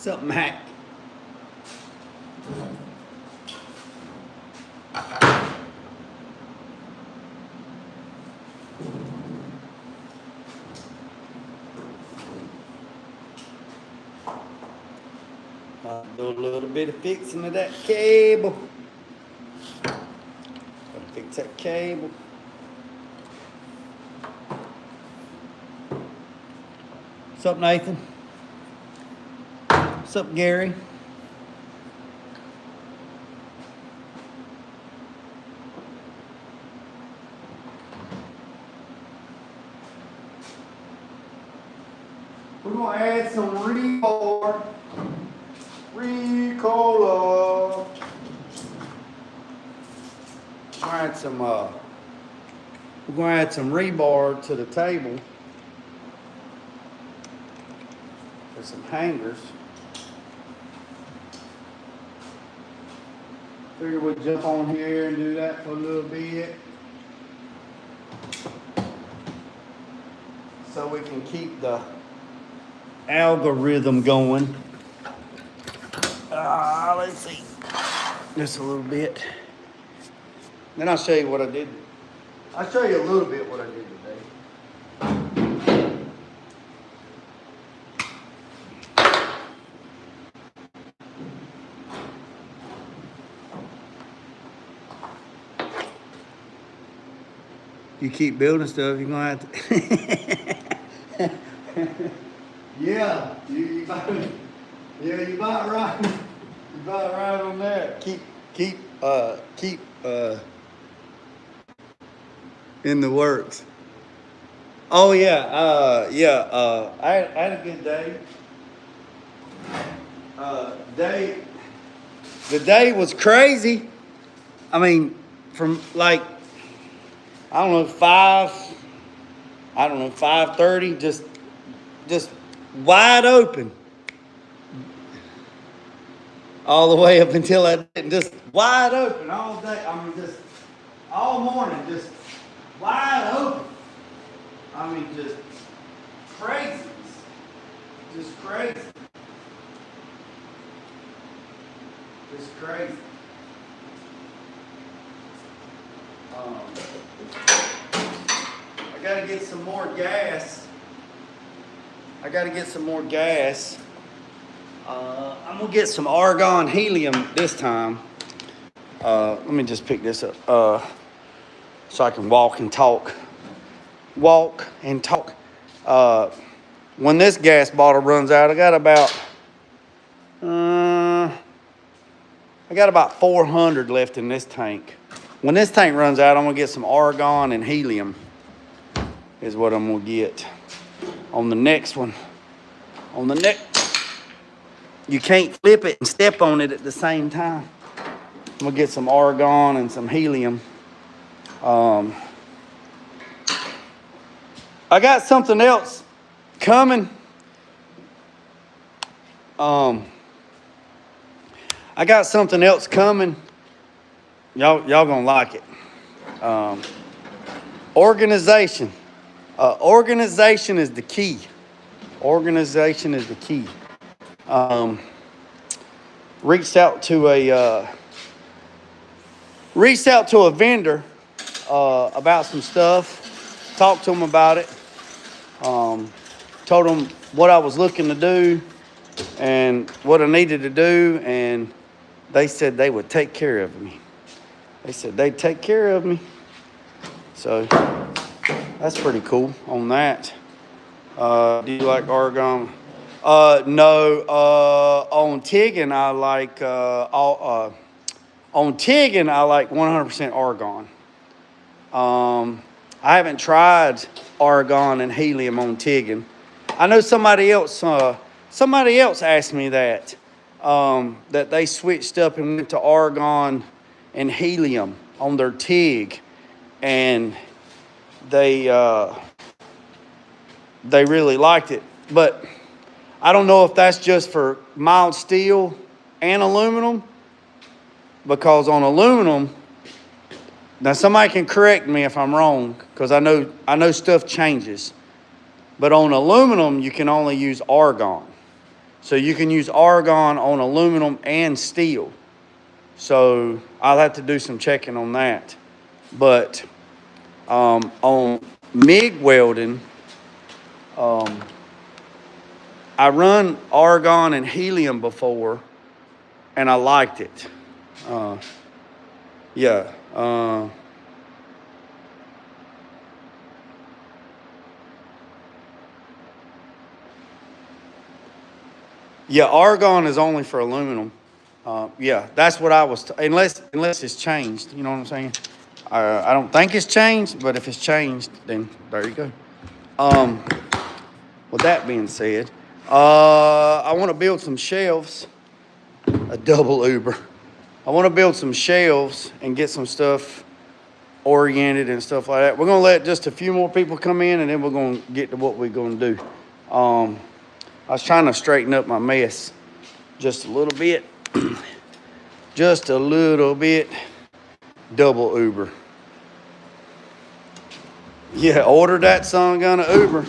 What's up, Mac? Do a little bit of fixing of that cable. Gotta fix that cable. What's up, Nathan? What's up, Gary? We're gonna add some rebar. Ricola. We're gonna add some rebar to the table. For some hangers. Figure we'll jump on here and do that for a little bit. So we can keep the algorithm going. Let's see. Just a little bit. Then I'll show you what I did. I'll show you a little bit what I did today. You keep building stuff, you're gonna have to. Yeah, you about right. You about right on that. Keep in the works. Oh yeah, I had a good day. The day was crazy. I mean, from like, I don't know, 5:30, just wide open. All the way up until I didn't, just wide open all day. I mean, just all morning, just wide open. I mean, just crazy. Just crazy. Just crazy. I gotta get some more gas. I'm gonna get some argon helium this time. Let me just pick this up so I can walk and talk. When this gas bottle runs out, I got about 400 left in this tank. When this tank runs out, I'm gonna get some argon and helium is what I'm gonna get on the next one. You can't flip it and step on it at the same time. I'm gonna get some argon and some helium. I got something else coming. Y'all gonna like it. Organization. Organization is the key. Reached out to a vendor about some stuff. Talked to him about it. Told him what I was looking to do and what I needed to do, and they said they would take care of me. So that's pretty cool on that. Do you like argon? No. On Tiggin, I like 100% argon. I haven't tried argon and helium on Tiggin. I know somebody else asked me that they switched up and went to argon and helium on their TIG, and they really liked it. But I don't know if that's just for mild steel and aluminum, because on aluminum, now somebody can correct me if I'm wrong, because I know stuff changes. But on aluminum, you can only use argon. So you can use argon on aluminum and steel. So I'll have to do some checking on that. But on MIG welding, I run argon and helium before, and I liked it. Yeah. Yeah, argon is only for aluminum. Yeah, that's what I was, unless it's changed, you know what I'm saying? I don't think it's changed, but if it's changed, then there you go. With that being said, I want to build some shelves, a double Uber. I want to build some shelves and get some stuff oriented and stuff like that. We're going to let just a few more people come in, and then we're going to get to what we're going to do. I was trying to straighten up my mess just a little bit. Just a little bit. Double Uber. Yeah, order that son gonna Uber.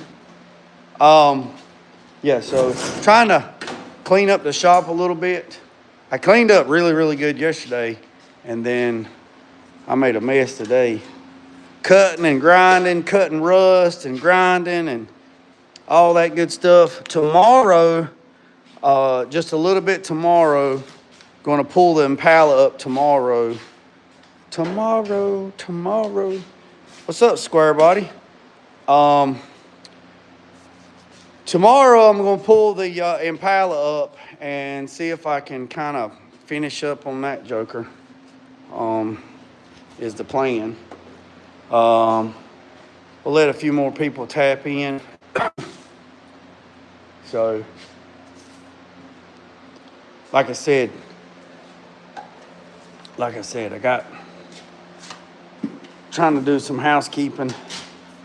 Yeah, so trying to clean up the shop a little bit. I cleaned up really, really good yesterday, and then I made a mess today. Cutting and grinding, cutting rust and grinding and all that good stuff. Tomorrow, just a little bit tomorrow, going to pull the Impala up tomorrow. Tomorrow. What's up, Square Body? Tomorrow I'm going to pull the Impala up and see if I can kind of finish up on that joker. Is the plan. We'll let a few more people tap in. So, like I said, I got trying to do some housekeeping,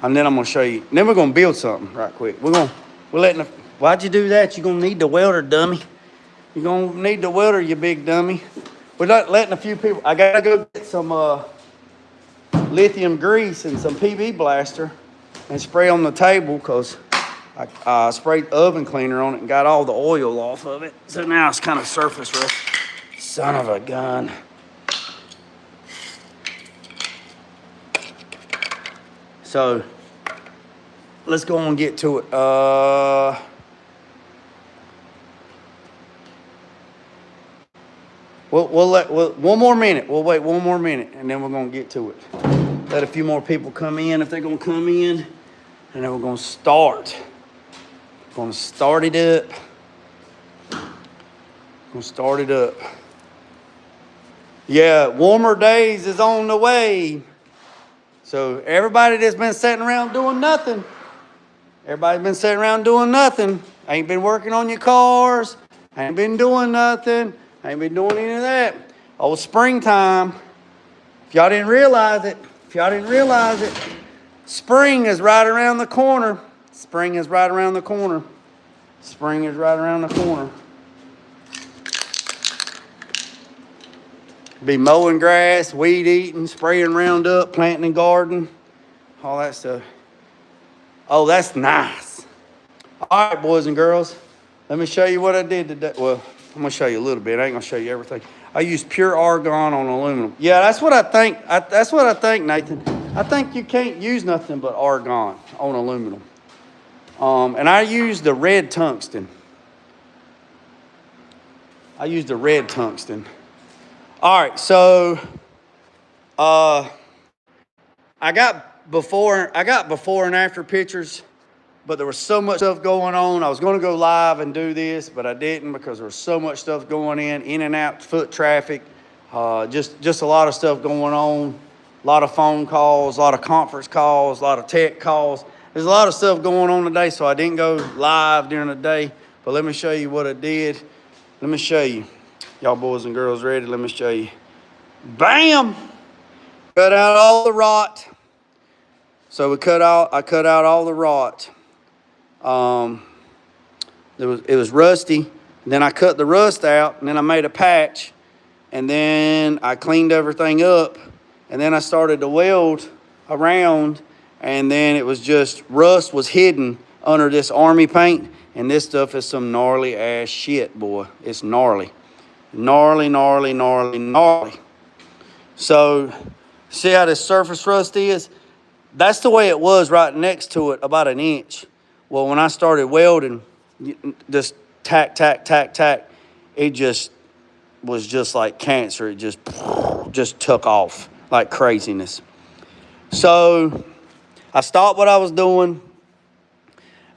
and then I'm gonna show you. Then we're gonna build something right quick. We're letting. Why'd you do that? You're gonna need the welder, dummy. You're gonna need the welder, you big dummy. We're not letting a few people. I gotta go get some lithium grease and some PB blaster and spray on the table, because I sprayed oven cleaner on it and got all the oil off of it. So now it's kind of surface rough. Son of a gun. So let's go and get to it. One more minute. We'll wait one more minute, and then we're gonna get to it. Let a few more people come in if they're gonna come in, and then we're gonna start. Gonna start it up. Yeah, warmer days is on the way. So everybody that's been sitting around doing nothing, ain't been working on your cars, ain't been doing nothing, ain't been doing any of that. Oh, springtime. If y'all didn't realize it, spring is right around the corner. Be mowing grass, weed eating, spraying Roundup, planting a garden, all that stuff. Oh, that's nice. All right, boys and girls, let me show you what I did today. Well, I'm gonna show you a little bit. I ain't gonna show you everything. I used pure argon on aluminum. Yeah, that's what I think. That's what I think, Nathan. I think you can't use nothing but argon on aluminum. And I used the red tungsten. All right, so I got before and after pictures, but there was so much stuff going on. I was going to go live and do this, but I didn't, because there was so much stuff going in and out, foot traffic, just a lot of stuff going on, a lot of phone calls, a lot of conference calls, a lot of tech calls. There's a lot of stuff going on today, so I didn't go live during the day. But let me show you what I did. Let me show you. Y'all boys and girls ready? Let me show you. Bam! Cut out all the rot. So I cut out all the rot. It was rusty. And then I cut the rust out, and then I made a patch, and then I cleaned everything up, and then I started to weld around, and then it was just rust was hidden under this army paint, And this stuff is some gnarly ass shit, boy. It's gnarly. Gnarly, gnarly, gnarly, gnarly. So, see how this surface rust is? That's the way it was right next to it, about an inch. Well, when I started welding, just tack, tack, tack, tack, it just was just like cancer. It just took off like craziness. So I stopped what I was doing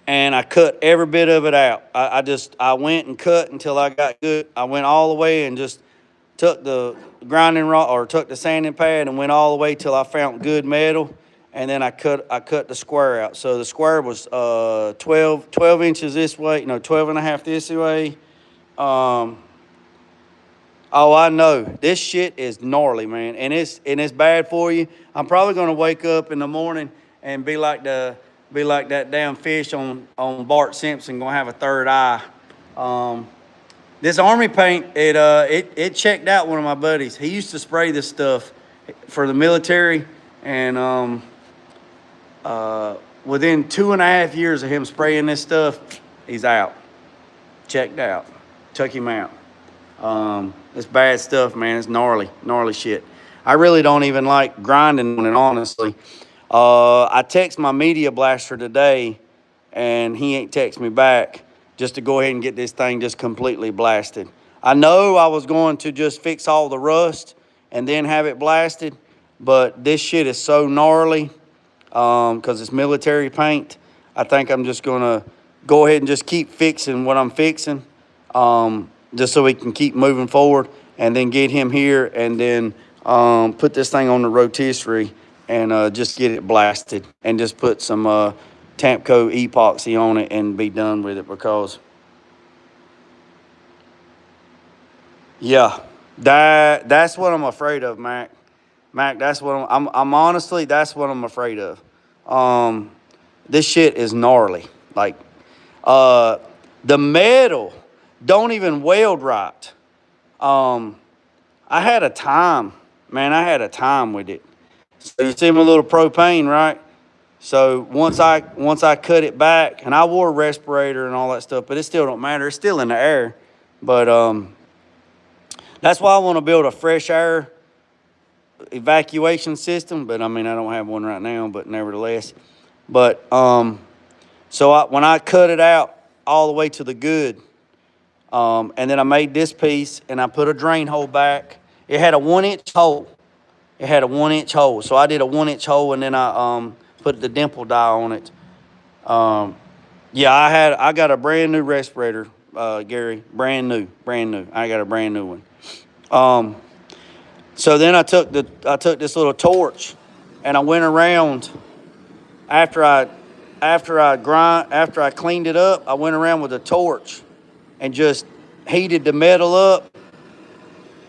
and I cut every bit of it out. I went and cut until I got good. I went all the way and just took the grinding rod or took the sanding pad and went all the way till I found good metal. And then I cut the square out. So the square was 12 inches this way, 12 and a half this way. Oh, I know. This shit is gnarly, man. And it's bad for you. I'm probably gonna wake up in the morning and be like that damn fish on Bart Simpson, gonna have a third eye. This army paint, it checked out one of my buddies. He used to spray this stuff for the military, and within 2.5 years of him spraying this stuff, he's out. Checked out. Took him out. It's bad stuff, man. It's gnarly shit. I really don't even like grinding on it, honestly. I text my media blaster today, and he ain't text me back just to go ahead and get this thing just completely blasted. I know I was going to just fix all the rust and then have it blasted, but this shit is so gnarly because it's military paint. I think I'm just going to go ahead and just keep fixing what I'm fixing. Just so we can keep moving forward and then get him here and then put this thing on the rotisserie and just get it blasted and just put some Tamco epoxy on it and be done with it because, yeah, that's what I'm afraid of, Mac. Mac, that's what I'm honestly, that's what I'm afraid of. This shit is gnarly. Like, the metal don't even weld right. I had a time, man. I had a time with it. So you see my little propane, right? So once I cut it back, and I wore a respirator and all that stuff, but it still don't matter. It's still in the air. But that's why I want to build a fresh air evacuation system. But I mean, I don't have one right now. But nevertheless, but so when I cut it out all the way to the good. And then I made this piece and I put a drain hole back. It had a 1-inch hole. It had a 1-inch hole. So I did a 1-inch hole and then I put the dimple die on it. Yeah, I got a brand new respirator, Gary. Brand new. I got a brand new one. So then I took this little torch and I went around after I cleaned it up, I went around with a torch and just heated the metal up,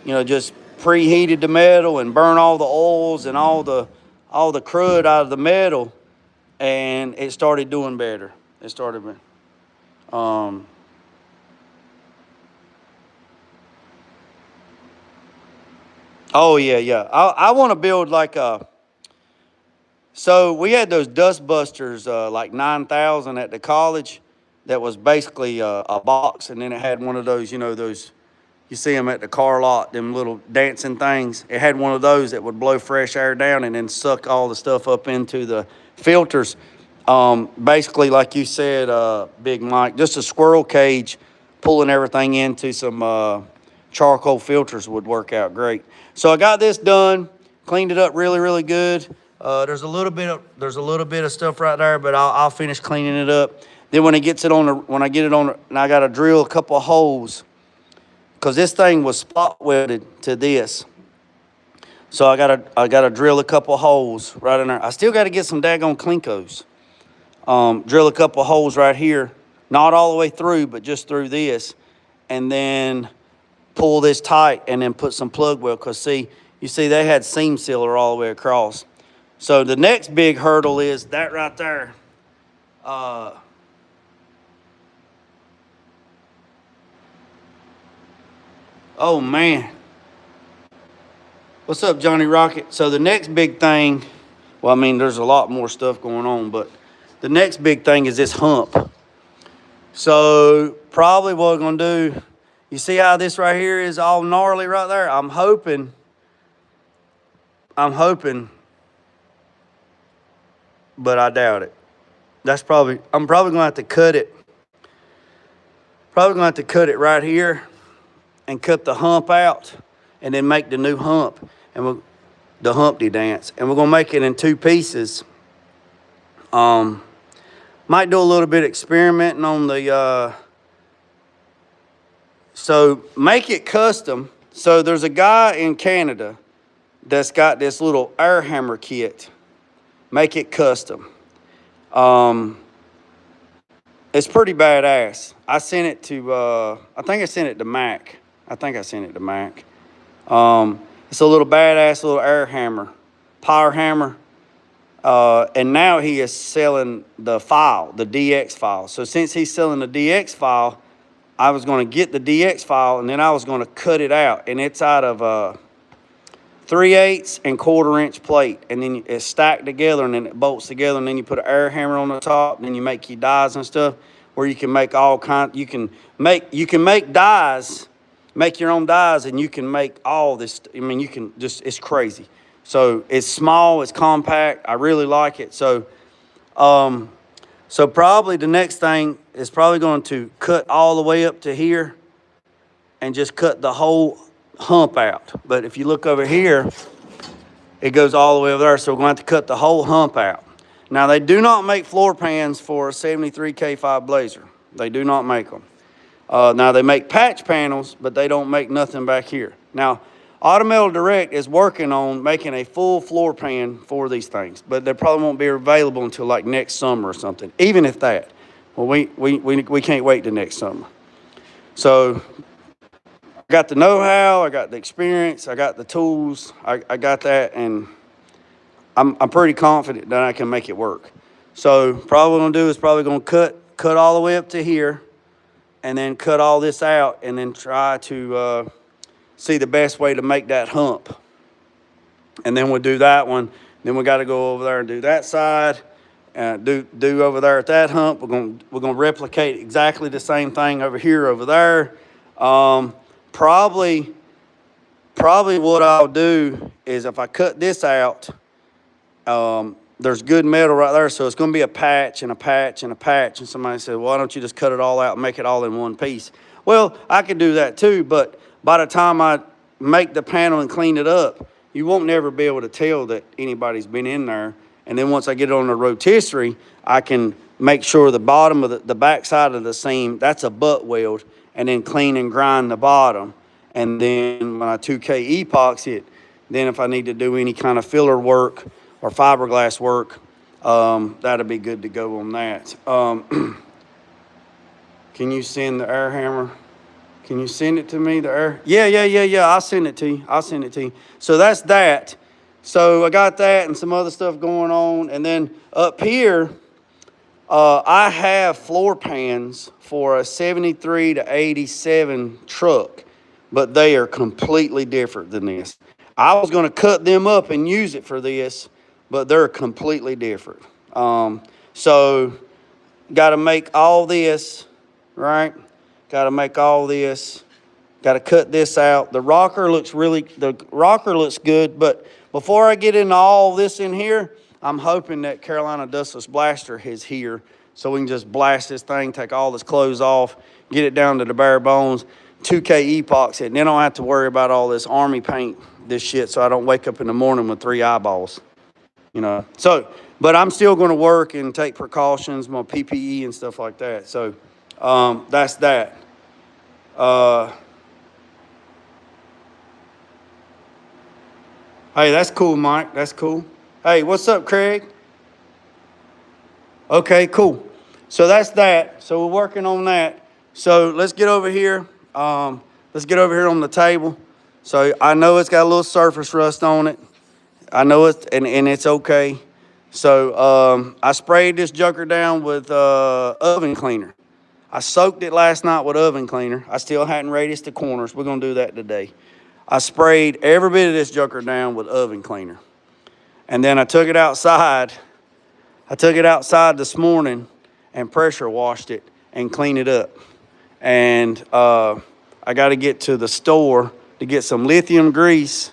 just preheated the metal and burned all the oils and all the crud out of the metal, and it started doing better. It started, oh yeah. I want to build like so we had those dust busters, like 9,000 at the college. That was basically a box, and then it had one of those, those, you see them at the car lot, them little dancing things. It had one of those that would blow fresh air down and then suck all the stuff up into the filters. Basically, like you said, Big Mike, just a squirrel cage pulling everything into some charcoal filters would work out great. So I got this done, cleaned it up really, really good. There's a little bit of stuff right there, but I'll finish cleaning it up. Then when I get it on, and I got to drill a couple of holes because this thing was spot welded to this. So I gotta drill a couple of holes right in there. I still got to get some daggone Klinkos. Drill a couple of holes right here, not all the way through, but just through this, and then pull this tight and then put some plug weld. Because you see they had seam sealer all the way across. So the next big hurdle is that right there. Oh, man. What's up, Johnny Rocket? So the next big thing, well, I mean, there's a lot more stuff going on, but the next big thing is this hump. So probably what we're gonna do, you see how this right here is all gnarly right there? I'm hoping, but I doubt it. I'm probably gonna have to cut it. Probably gonna have to cut it right here and cut the hump out and then make the new hump and the Humpty Dance. And we're gonna make it in 2 pieces. Might do a little bit of experimenting on the, so make it custom. So there's a guy in Canada that's got this little air hammer kit. Make it custom. It's pretty badass. I sent it to, I think I sent it to Mac. It's a little badass little air hammer, power hammer. And now he is selling the file, the DX file. So since he's selling the DX file, I was going to get the DX file and then I was going to cut it out. And it's out of 3/8 and 1/4 inch plate. And then it's stacked together and then it bolts together. And then you put an air hammer on the top. And then you make your dies and stuff where you can make all kinds. You can make dies, make your own dies, and you can make all this. I mean, you can just, it's crazy. So it's small, it's compact. I really like it. So, so probably the next thing is probably going to cut all the way up to here and just cut the whole hump out. But if you look over here, it goes all the way over there. So we're going to have to cut the whole hump out. Now they do not make floor pans for a 73 K5 Blazer. They do not make them. Now they make patch panels, but they don't make nothing back here. Now, Autometal Direct is working on making a full floor pan for these things, but they probably won't be available until like next summer or something, even if that. Well, we can't wait till next summer. So I got the know-how, I got the experience, I got the tools, I got that, and I'm pretty confident that I can make it work. So probably what I'm gonna do is probably gonna cut all the way up to here and then cut all this out and then try to see the best way to make that hump. And then we'll do that one. Then we got to go over there and do that side and do over there at that hump. We're gonna replicate exactly the same thing over here, over there. Probably what I'll do is if I cut this out, there's good metal right there, so it's going to be a patch and a patch and a patch. And somebody said, well, why don't you just cut it all out and make it all in one piece? Well, I could do that too, but by the time I make the panel and clean it up, you won't never be able to tell that anybody's been in there. And then once I get it on the rotisserie, I can make sure the bottom of the back side of the seam, that's a butt weld, and then clean and grind the bottom. And then when I 2K epoxy it, then if I need to do any kind of filler work or fiberglass work, that'll be good to go on that. Can you send the air hammer? Can you send it to me, the air? Yeah. I'll send it to you. So that's that. So I got that and some other stuff going on. And then up here, I have floor pans for a 73 to 87 truck, but they are completely different than this. I was going to cut them up and use it for this, but they're completely different. So got to make all this, right? Got to make all this. Got to cut this out. The rocker looks good, but before I get into all this in here, I'm hoping that Carolina Dustless Blaster is here so we can just blast this thing, take all this clothes off, get it down to the bare bones, 2K epoxy, and then I don't have to worry about all this army paint, this shit, so I don't wake up in the morning with 3 eyeballs, you know. So, but I'm still going to work and take precautions, my PPE and stuff like that. So that's that. Hey, that's cool, Mike. That's cool. Hey, what's up, Craig? Okay, cool. So that's that. So we're working on that. So let's get over here. Let's get over here on the table. So I know it's got a little surface rust on it. I know it, and it's okay. So I sprayed this joker down with oven cleaner. I soaked it last night with oven cleaner. I still hadn't radiused the corners. We're going to do that today. I sprayed every bit of this joker down with oven cleaner. And then I took it outside. I took it outside this morning and pressure washed it. and clean it up. And I got to get to the store to get some lithium grease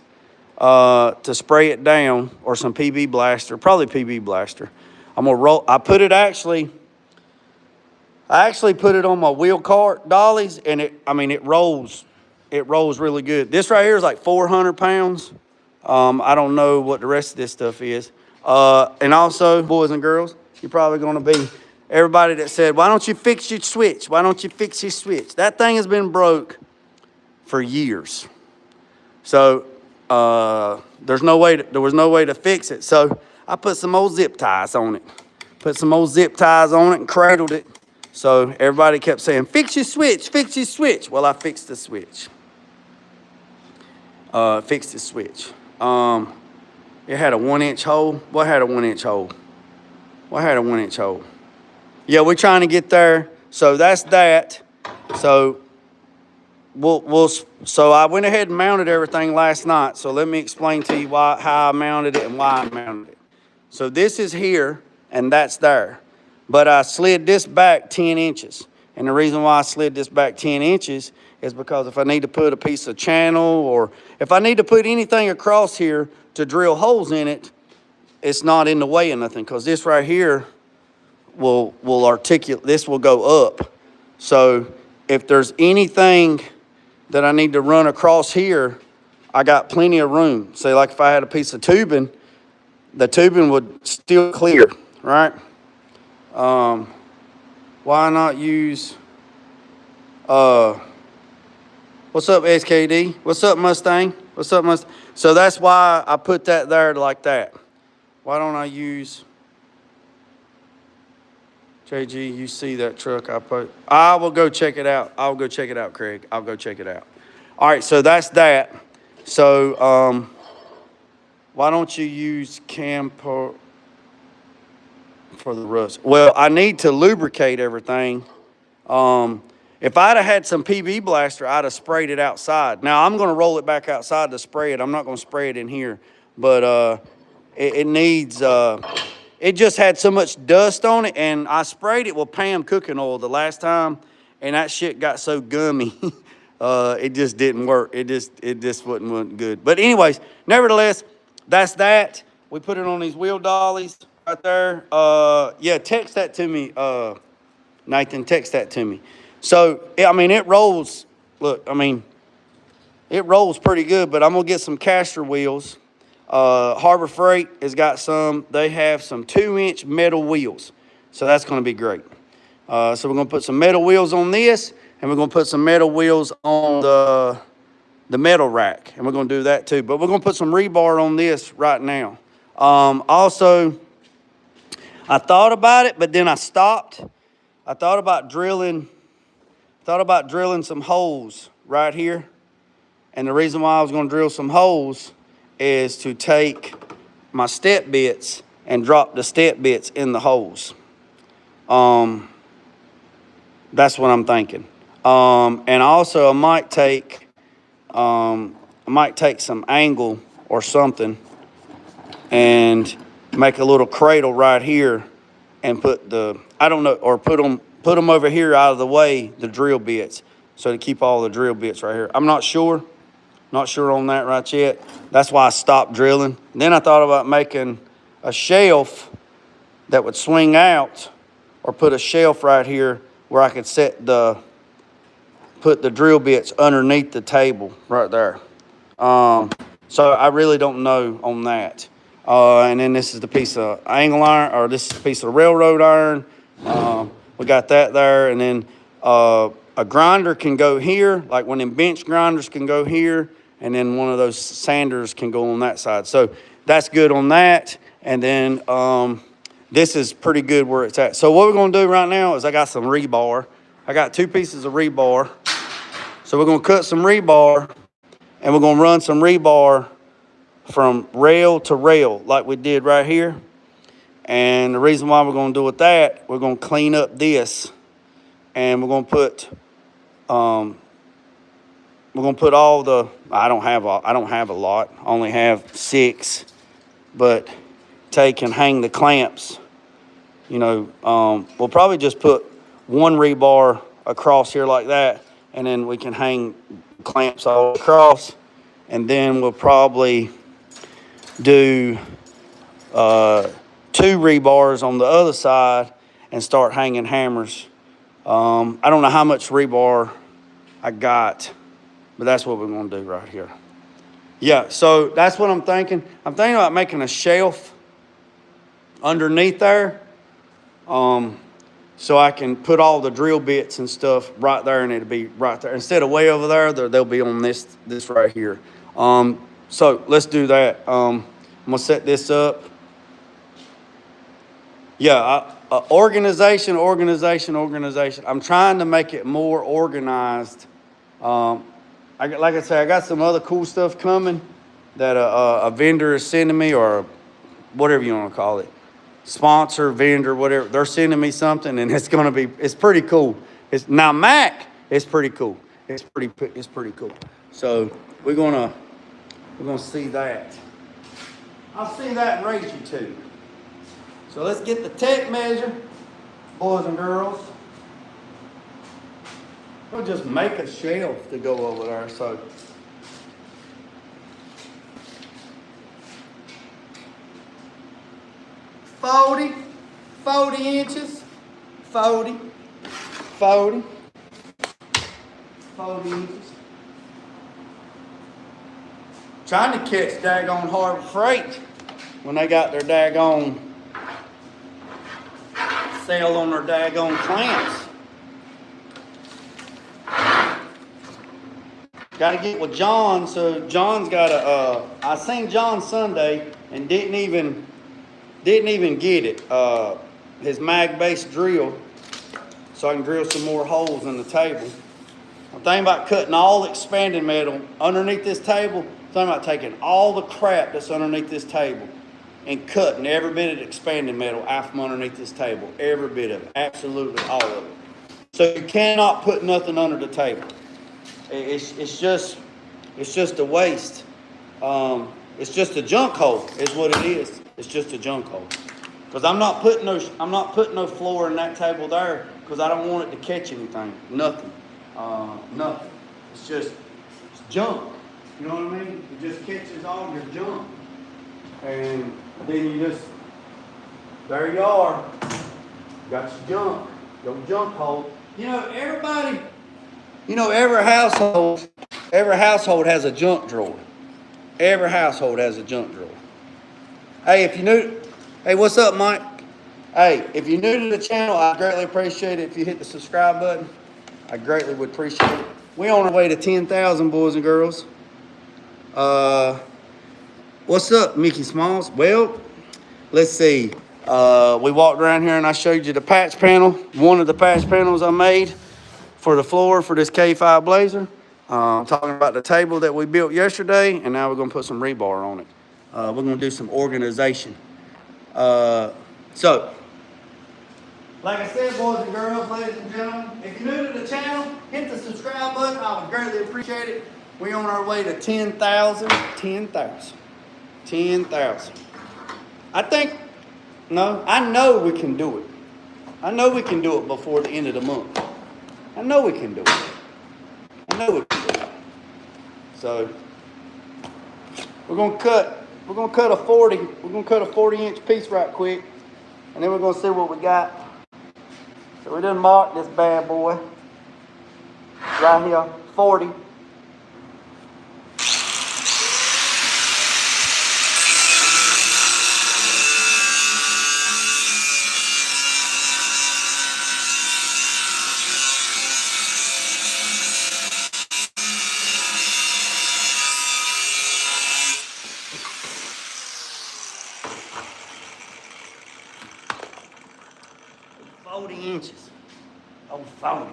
to spray it down, or some PB blaster, probably PB blaster. I'm gonna roll. I actually put it on my wheel cart dollies, and it rolls really good. This right here is like 400 pounds. I don't know what the rest of this stuff is. And also, boys and girls, you're probably gonna be everybody that said, why don't you fix your switch? Why don't you fix your switch? That thing has been broke for years. So there was no way to fix it. So I put some old zip ties on it. And cradled it. So everybody kept saying, fix your switch, fix your switch. Well, I fixed the switch. It had a 1-inch hole. What had a 1-inch hole? Yeah, we're trying to get there. So that's that. So so I went ahead and mounted everything last night. So let me explain to you how I mounted it and why I mounted it. So this is here and that's there. But I slid this back 10 inches. And the reason why I slid this back 10 inches is because if I need to put a piece of channel, or if I need to put anything across here to drill holes in it, it's not in the way of nothing, because this right here will articulate, this will go up. So if there's anything that I need to run across here, I got plenty of room. Say like if I had a piece of tubing, the tubing would still clear, right? Why not use, what's up, SKD? What's up, Mustang? So that's why I put that there like that. Why don't I use, JG, you see that truck I put? I will go check it out. Craig. I'll go check it out. All right, so that's that. So, why don't you use Campo for the rust? Well, I need to lubricate everything. If I'd have had some PB blaster, I'd have sprayed it outside. Now, I'm going to roll it back outside to spray it. I'm not going to spray it in here. But it needs, it just had so much dust on it, and I sprayed it with Pam cooking oil the last time, and that shit got so gummy. It just didn't work. It just wasn't good. But anyways, nevertheless, that's that. We put it on these wheel dollies right there. Yeah, text that to me, Nathan, text that to me. So, I mean, it rolls. Look, I mean, it rolls pretty good, but I'm going to get some caster wheels. Harbor Freight has got some. They have some 2-inch metal wheels. So that's going to be great. So we're going to put some metal wheels on this, and we're going to put some metal wheels on the metal rack. And we're going to do that too. But we're going to put some rebar on this right now. Also, I thought about it, but then I stopped. I thought about drilling some holes right here. And the reason why I was going to drill some holes is to take my step bits and drop the step bits in the holes. That's what I'm thinking. And also I might take some angle or something and make a little cradle right here and put put them over here out of the way, the drill bits, so to keep all the drill bits right here. I'm not sure on that right yet. That's why I stopped drilling. And then I thought about making a shelf that would swing out, or put a shelf right here where I could put the drill bits underneath the table right there. So I really don't know on that. And then this is the piece of angle iron, or this is a piece of railroad iron. We got that there. And then a grinder can go here, like one of them bench grinders can go here, and then one of those sanders can go on that side. So that's good on that. And then this is pretty good where it's at. So what we're going to do right now is I got some rebar. I got 2 pieces of rebar. So we're going to cut some rebar, and we're going to run some rebar from rail to rail like we did right here. And the reason why we're going to do it that, we're going to clean up this, and we're going to put all the, I don't have a lot. I only have 6, but take and hang the clamps. You know, we'll probably just put one rebar across here like that, and then we can hang clamps all across. And then we'll probably do 2 rebars on the other side and start hanging hammers. I don't know how much rebar I got, but that's what we're gonna do right here. Yeah, so that's what I'm thinking. I'm thinking about making a shelf underneath there, so I can put all the drill bits and stuff right there, and it'll be right there. Instead of way over there, they'll be on this right here. So let's do that. I'm gonna set this up. Yeah, organization. I'm trying to make it more organized. Like I said, I got some other cool stuff coming that a vendor is sending me, or whatever you want to call it, sponsor, vendor, whatever. They're sending me something, and it's pretty cool. Now Mac is pretty cool. It's pretty cool. So we're gonna see that. I'll see that and rate you too. So let's get the tape measure, boys and girls. We'll just make a shelf to go over there. So forty inches, 40 inches. Trying to catch daggone Harbor Freight when they got their daggone sale on their daggone clamps. Got to get with John. So John's got I seen John Sunday and didn't even get it. His mag-based drill, so I can drill some more holes in the table. I'm thinking about cutting all the expanding metal underneath this table. I'm thinking about taking all the crap that's underneath this table and cutting every bit of the expanding metal out from underneath this table. Every bit of it. Absolutely all of it. So you cannot put nothing under the table. It's just a waste. It's just a junk hole is what it is. It's just a junk hole. Because I'm not putting no floor in that table there because I don't want it to catch anything. Nothing. Nothing. It's junk. You know what I mean? It just catches all your junk. And then there you are. Got your junk. Your junk hole. Every household has a junk drawer. Every household has a junk drawer. Hey, what's up, Mike? Hey, if you're new to the channel, I greatly appreciate it if you hit the subscribe button. I greatly would appreciate it. We're on our way to 10,000, boys and girls. What's up, Mickey Smalls? Well, let's see. We walked around here and I showed you the patch panel. One of the patch panels I made for the floor for this K5 Blazer. Talking about the table that we built yesterday, and now we're gonna put some rebar on it. We're gonna do some organization. So, like I said, boys and girls, ladies and gentlemen, if you're new to the channel, hit the subscribe button. I would greatly appreciate it. We're on our way to 10,000. 10,000. I know we can do it. I know we can do it before the end of the month. I know we can do it. So we're gonna cut a 40-inch piece right quick, and then we're gonna see what we got. So we done marked this bad boy right here, 40. Inches. Oh, 40.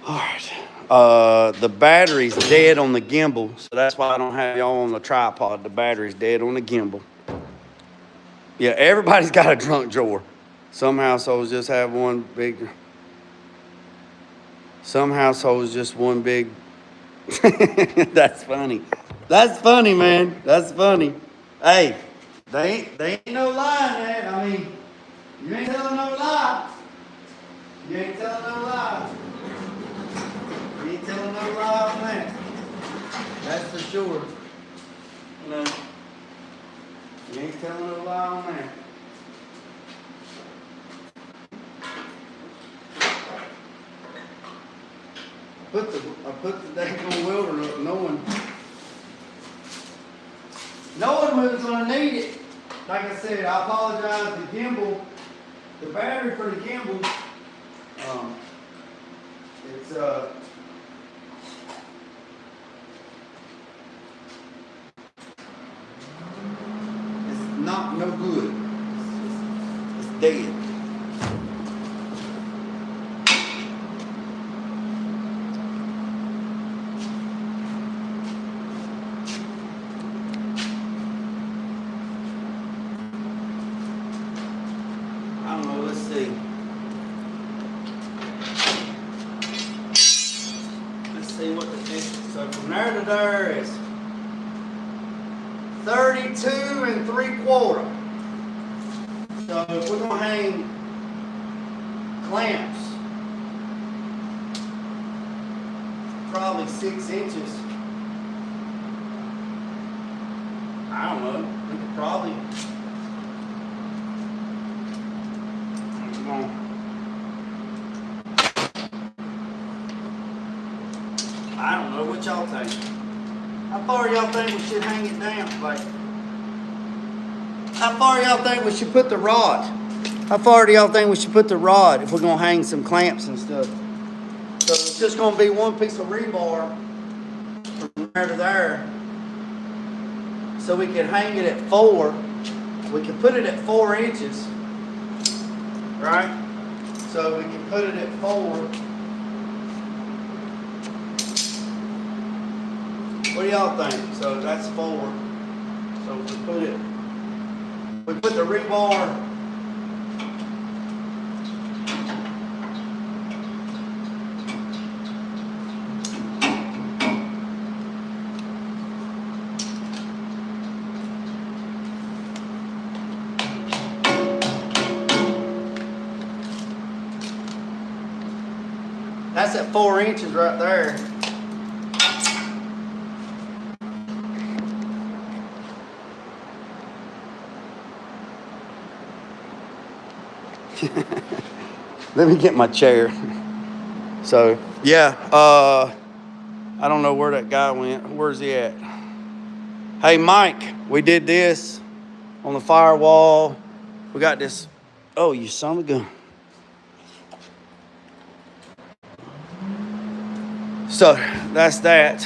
All right. The battery's dead on the gimbal, so that's why I don't have y'all on the tripod. The battery's dead on the gimbal. Yeah, everybody's got a junk drawer. Some households just have one big. Some households just one big. That's funny. That's funny, man. That's funny. Hey, they ain't no lying, man. I mean, You ain't telling no lie. You ain't telling no lie. You ain't telling no lie on that. That's for sure. You know, you ain't telling no lie on that. I put the daggone welder up knowing we was gonna need it. Like I said, I apologize, the gimbal, the battery for the gimbal, it's not no good. It's dead. I don't know, let's see. Let's see what the distance. So from there to there is 32 3/4. So if we're gonna hang clamps, probably 6 inches. I don't know. We could probably. I don't know what y'all think. How far y'all think we should hang it down? Like, how far y'all think we should put the rod? How far do y'all think we should put the rod if we're gonna hang some clamps and stuff? So it's just gonna be one piece of rebar from there to there. So we can hang it at 4. We can put it at 4 inches, right? So we can put it at 4. What do y'all think? So that's 4. So we put the rebar. That's at 4 inches right there. Let me get my chair. So yeah, I don't know where that guy went. Where's he at? Hey Mike, we did this on the firewall. We got this. Oh, you son of a gun. So that's that.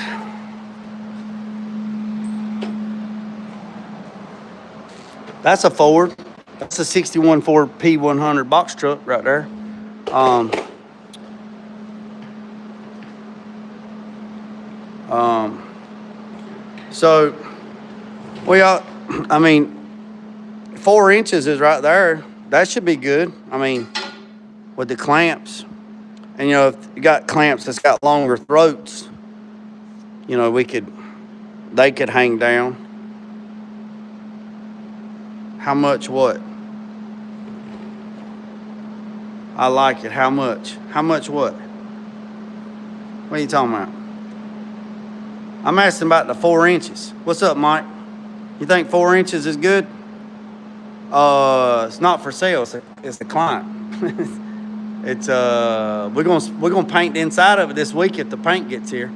That's a Ford. That's a 61 Ford P100 box truck right there. So, well, I mean, 4 inches is right there. That should be good. I mean, with the clamps. And, you know, if you got clamps that's got longer throats, you know, they could hang down. How much what? I like it. How much? How much what? What are you talking about? I'm asking about the 4 inches. What's up, Mike? You think 4 inches is good? It's not for sale. It's the client. It's we're gonna paint the inside of it this week if the paint gets here.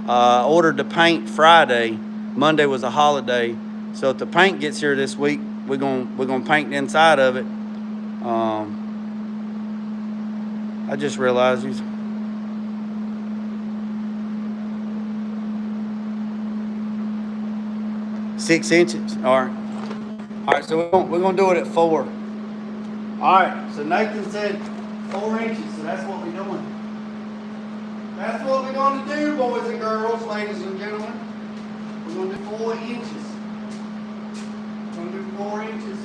Ordered the paint Friday. Monday was a holiday, so if the paint gets here this week, we're gonna paint the inside of it. I just realized you. Six inches. All right. So we're gonna do it at 4. All right. So Nathan said 4 inches. So that's what we're doing. That's what we're gonna do, boys and girls, ladies and gentlemen. We're gonna do 4 inches. We're gonna do 4 inches.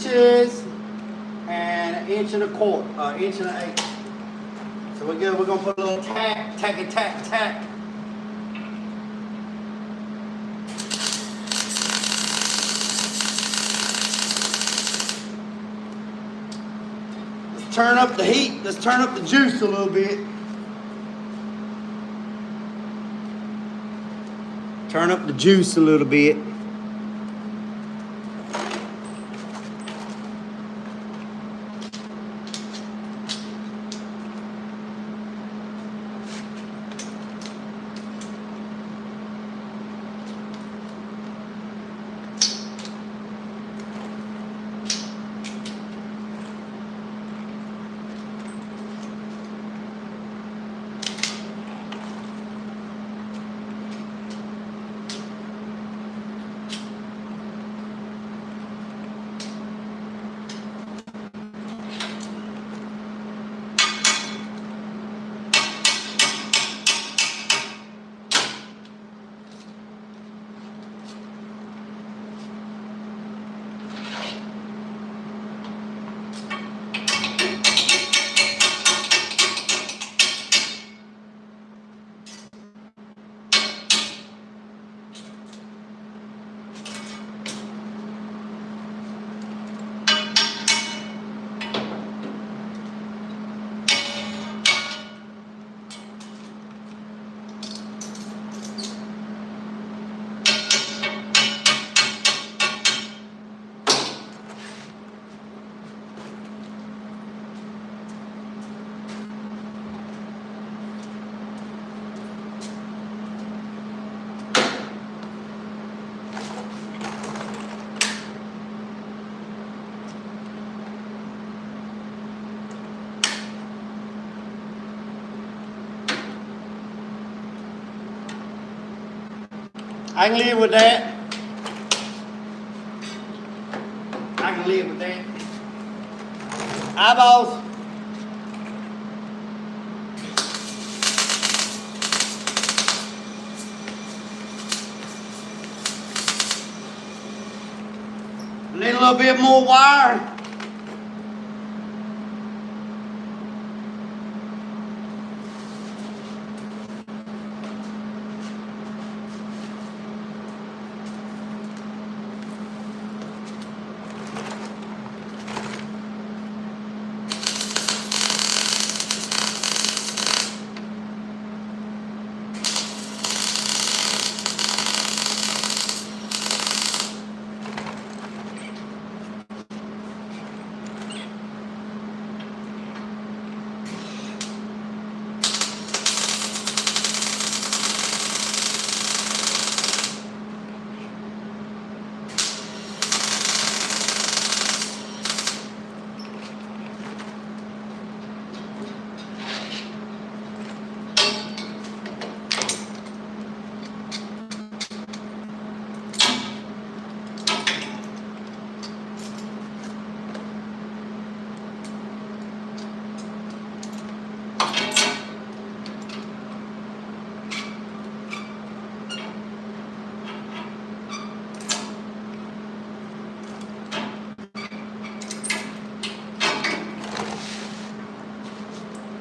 inches and 1.25 inches, 1.8 inches. So we're good. We're gonna put a little tack. Let's turn up the heat. Let's turn up the juice a little bit. Turn up the juice a little bit. I can live with that. I can live with that. Eyeballs. Need a little bit more wire.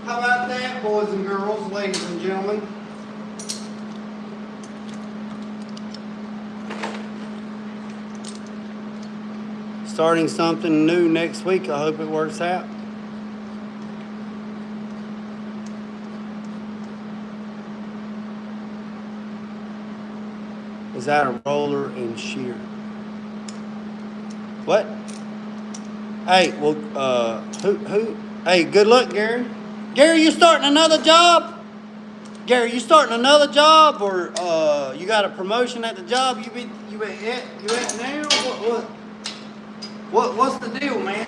How about that, boys and girls, ladies and gentlemen? Starting something new next week. I hope it works out. Is that a roller and shear? What? Hey, well, who? Hey, good luck, Gary. Gary, you starting another job? Gary, you starting another job, or you got a promotion at the job you at now? What's the deal, man?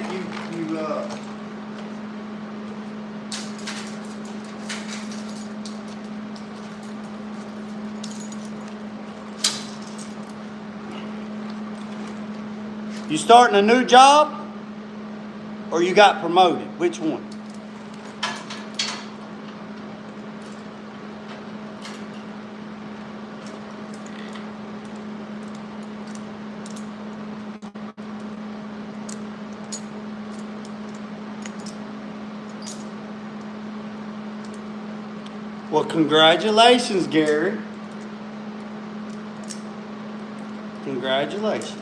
You starting a new job, or you got promoted? Which one? Well, congratulations, Gary. Congratulations.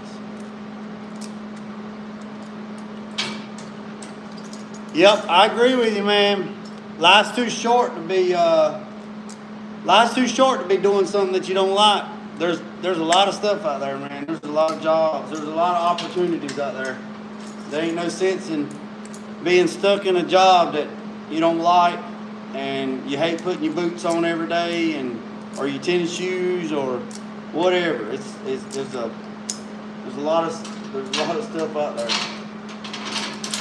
Yep, I agree with you, man. Life's too short to be doing something that you don't like. There's a lot of stuff out there, man. There's a lot of jobs. There's a lot of opportunities out there. There ain't no sense in being stuck in a job that you don't like and you hate putting your boots on every day or your tennis shoes or whatever. There's a lot of stuff out there.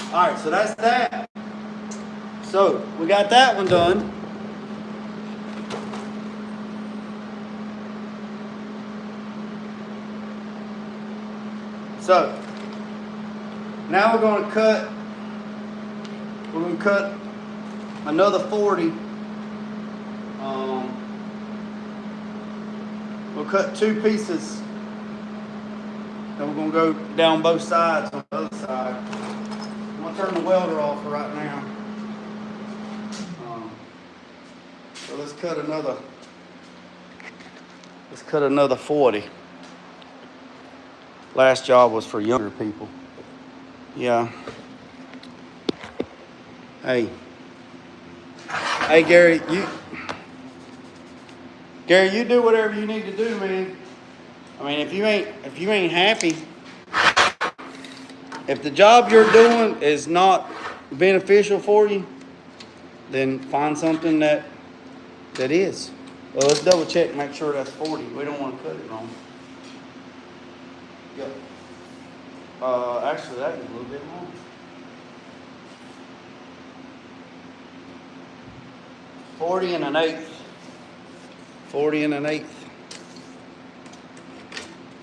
All right, so that's that. So we got that one done. So now we're going to cut another 40. We'll cut 2 pieces. Then we're going to go down both sides on the other side. I'm going to turn the welder off for right now. So let's cut another 40. Last job was for younger people. Yeah. Hey, Gary, you do whatever you need to do, man. I mean, if you ain't happy, if the job you're doing is not beneficial for you, then find something that is. Well, let's double check, make sure that's 40. We don't want to cut it wrong. Yep. Actually, that is a little bit long. 40 and an eighth. 40 and an eighth.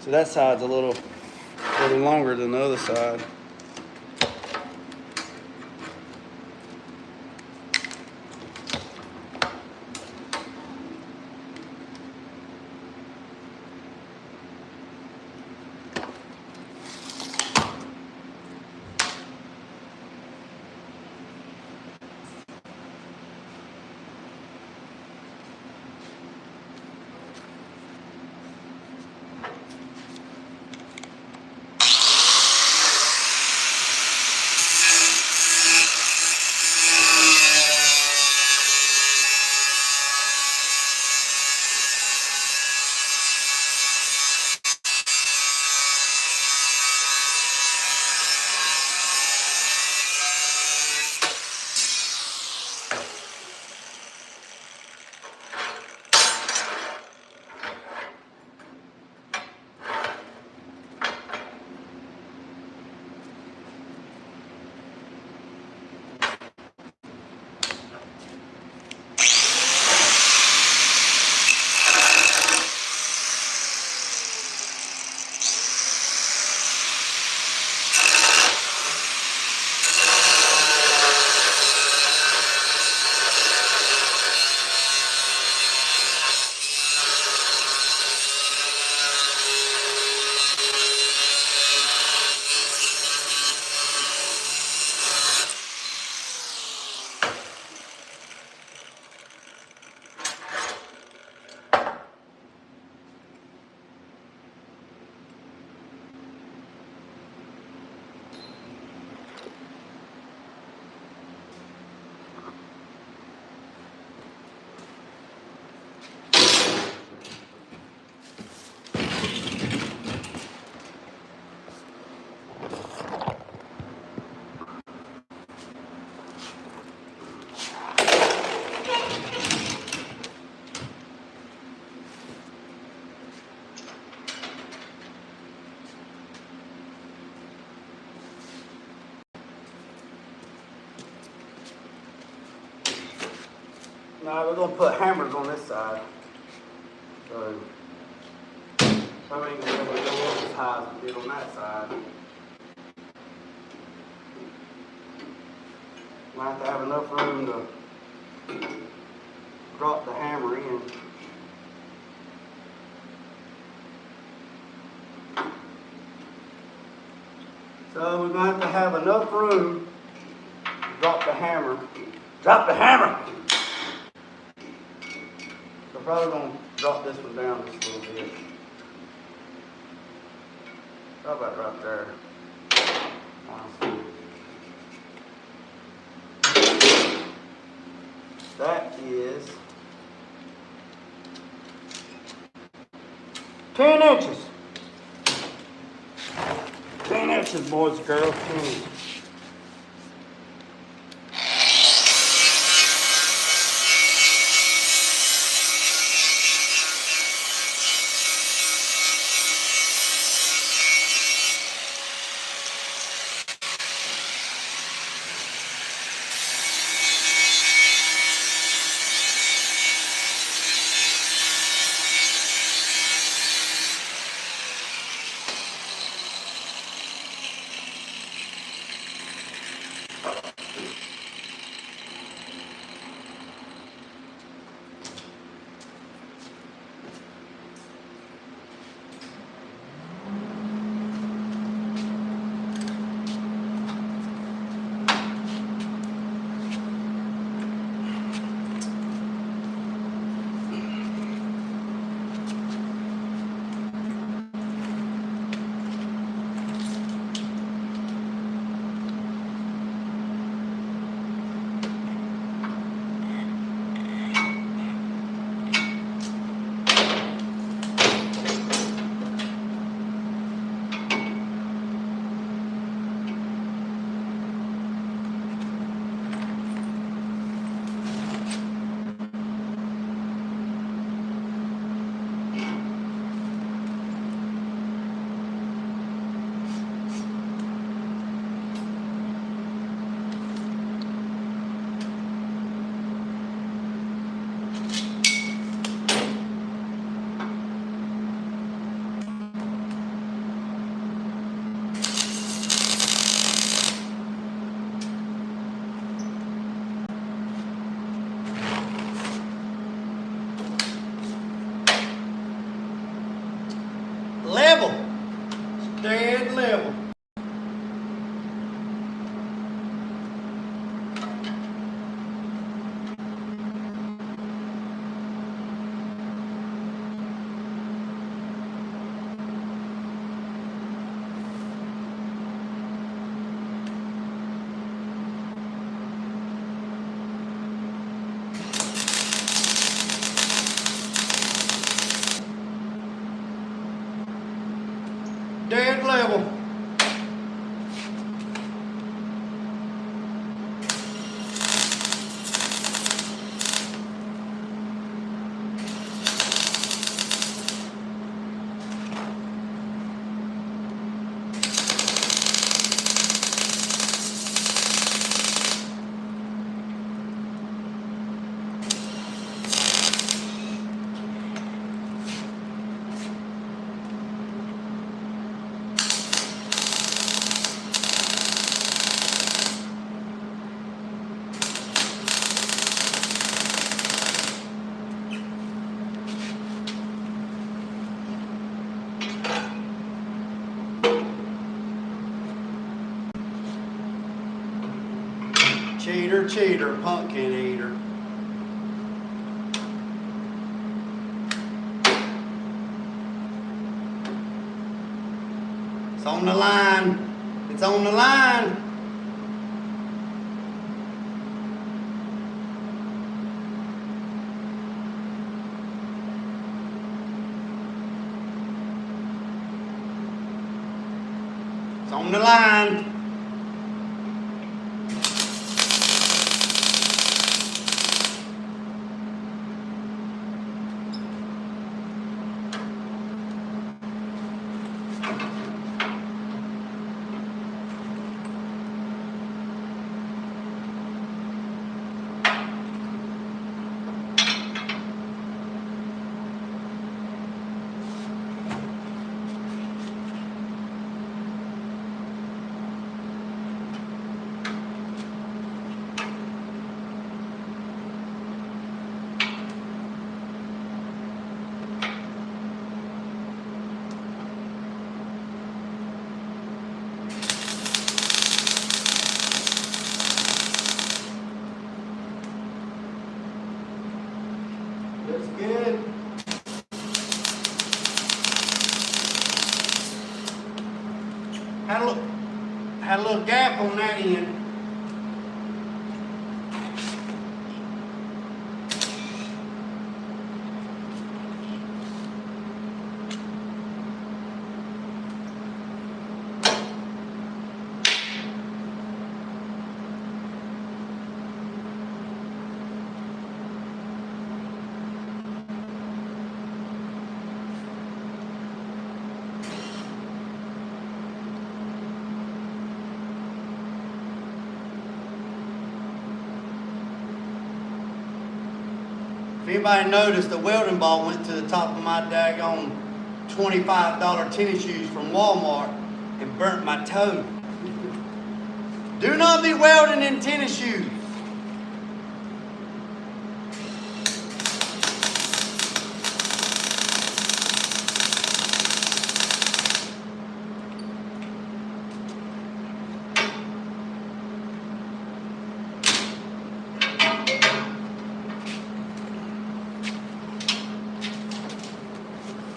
So that side's a little longer than the other side. Now we're gonna put hammers on this side. So I ain't gonna be able to go up as high as we did on that side. Might have to have enough room to drop the hammer in. So we're gonna have to have enough room to drop the hammer. Drop the hammer! probably gonna drop this one down just a little bit. How about right there? Awesome. That is 10 inches. 10 inches, boys and girls. 10 inches. Level. Dead level. Dead level. Cheater, cheater, pumpkin eater. It's on the line. It's on the line. It's on the line. Looks good. Had a little gap on that end. If anybody noticed, the welding ball went to the top of my daggone $25 tennis shoes from Walmart and burnt my toe. Do not be welding in tennis shoes.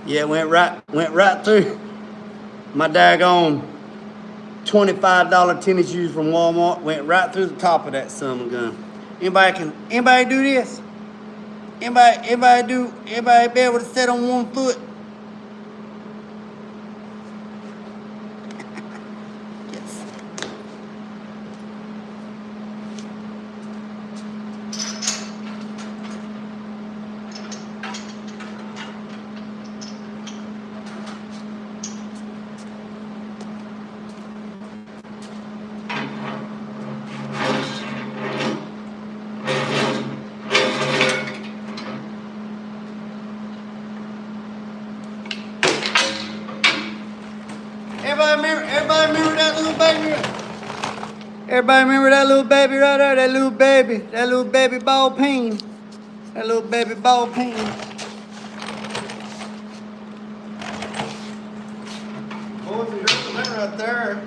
Yeah, went right through my daggone $25 tennis shoes from Walmart. Went right through the top of that son of a gun. Anybody do this? Anybody be able to sit on one foot? Yes. Everybody remember that little baby? Everybody remember that little baby right there? That little baby ball peen. That little baby ball peen. Boys and girls, that right there.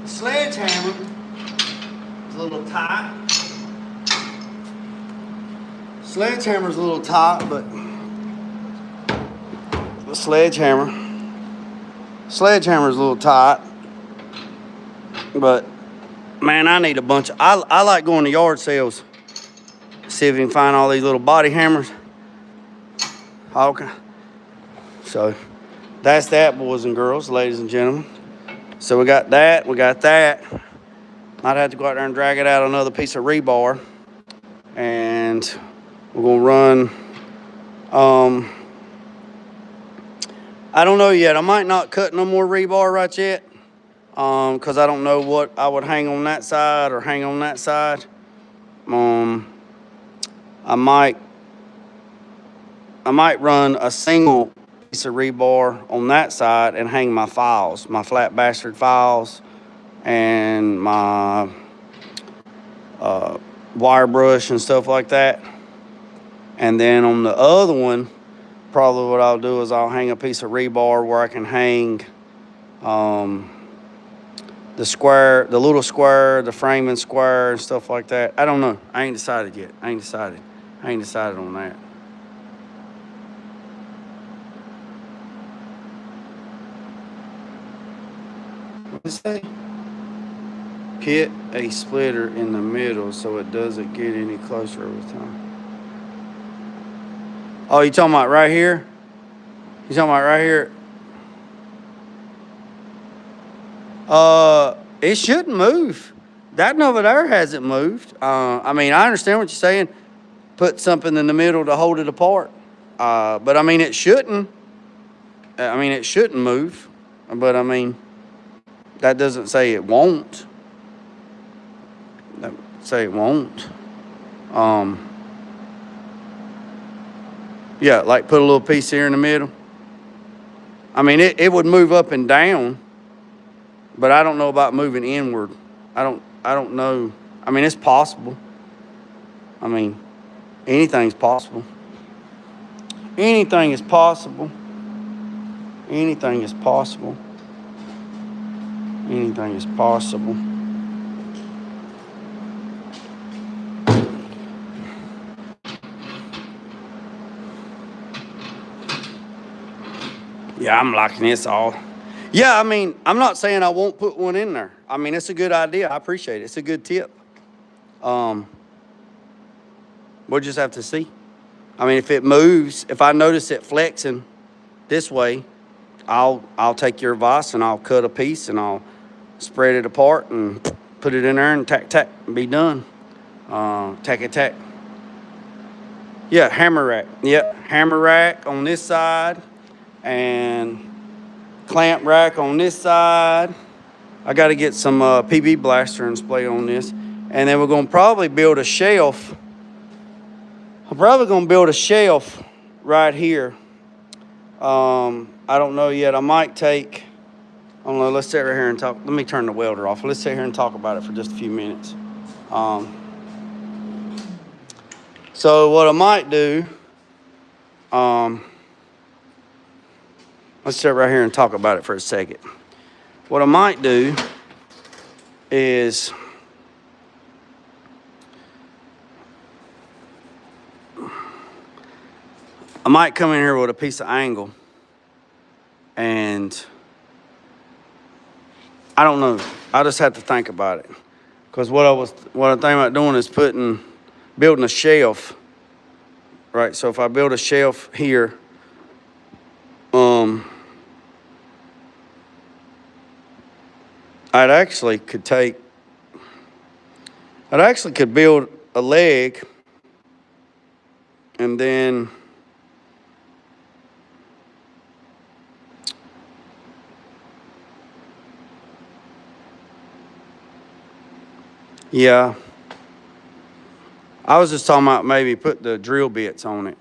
The sledgehammer is a little tight. Sledgehammer's a little tight, but the sledgehammer's a little tight. But man, I need a bunch of, I like going to yard sales. See if we can find all these little body hammers. Okay. So that's that, boys and girls, ladies and gentlemen. So we got that. Might have to go out there and drag it out another piece of rebar. And we're gonna run, I don't know yet. I might not cut no more rebar right yet, because I don't know what I would hang on that side or hang on that side. I might run a single piece of rebar on that side and hang my files, my flat bastard files, and my wire brush and stuff like that. And then on the other one, probably what I'll do is I'll hang a piece of rebar where I can hang the square, the little square, the framing square and stuff like that. I don't know. I ain't decided yet. I ain't decided on that. What did it say? Put a splitter in the middle so it doesn't get any closer over time. Oh, you talking about right here? You talking about right here? It shouldn't move. That one over there hasn't moved. I mean, I understand what you're saying. Put something in the middle to hold it apart. But I mean, it shouldn't. I mean, it shouldn't move. But I mean, that doesn't say it won't. That say it won't. Yeah, like put a little piece here in the middle. I mean, it would move up and down, but I don't know about moving inward. I don't know. I mean, it's possible. I mean, anything's possible. Anything is possible. Anything is possible. Anything is possible. Yeah, I'm liking this all. Yeah, I mean, I'm not saying I won't put one in there. I mean, it's a good idea. I appreciate it. It's a good tip. We'll just have to see. I mean, if it moves, if I notice it flexing this way, I'll take your advice and I'll cut a piece and I'll spread it apart and put it in there and tack and be done. Tack. Yeah, hammer rack. Yep, hammer rack on this side and clamp rack on this side. I got to get some PB blaster and spray on this. And then we're going to probably build a shelf. I'm probably going to build a shelf right here. I don't know yet. I might take, I don't know, let's sit right here and talk. Let me turn the welder off. Let's sit here and talk about it for just a few minutes. So what I might do, let's sit right here and talk about it for a second. What I might do is I might come in here with a piece of angle and I don't know. I just have to think about it. Because what I'm thinking about doing is building a shelf. Right, so if I build a shelf here, I actually could build a leg and then yeah. I was just talking about maybe put the drill bits on it.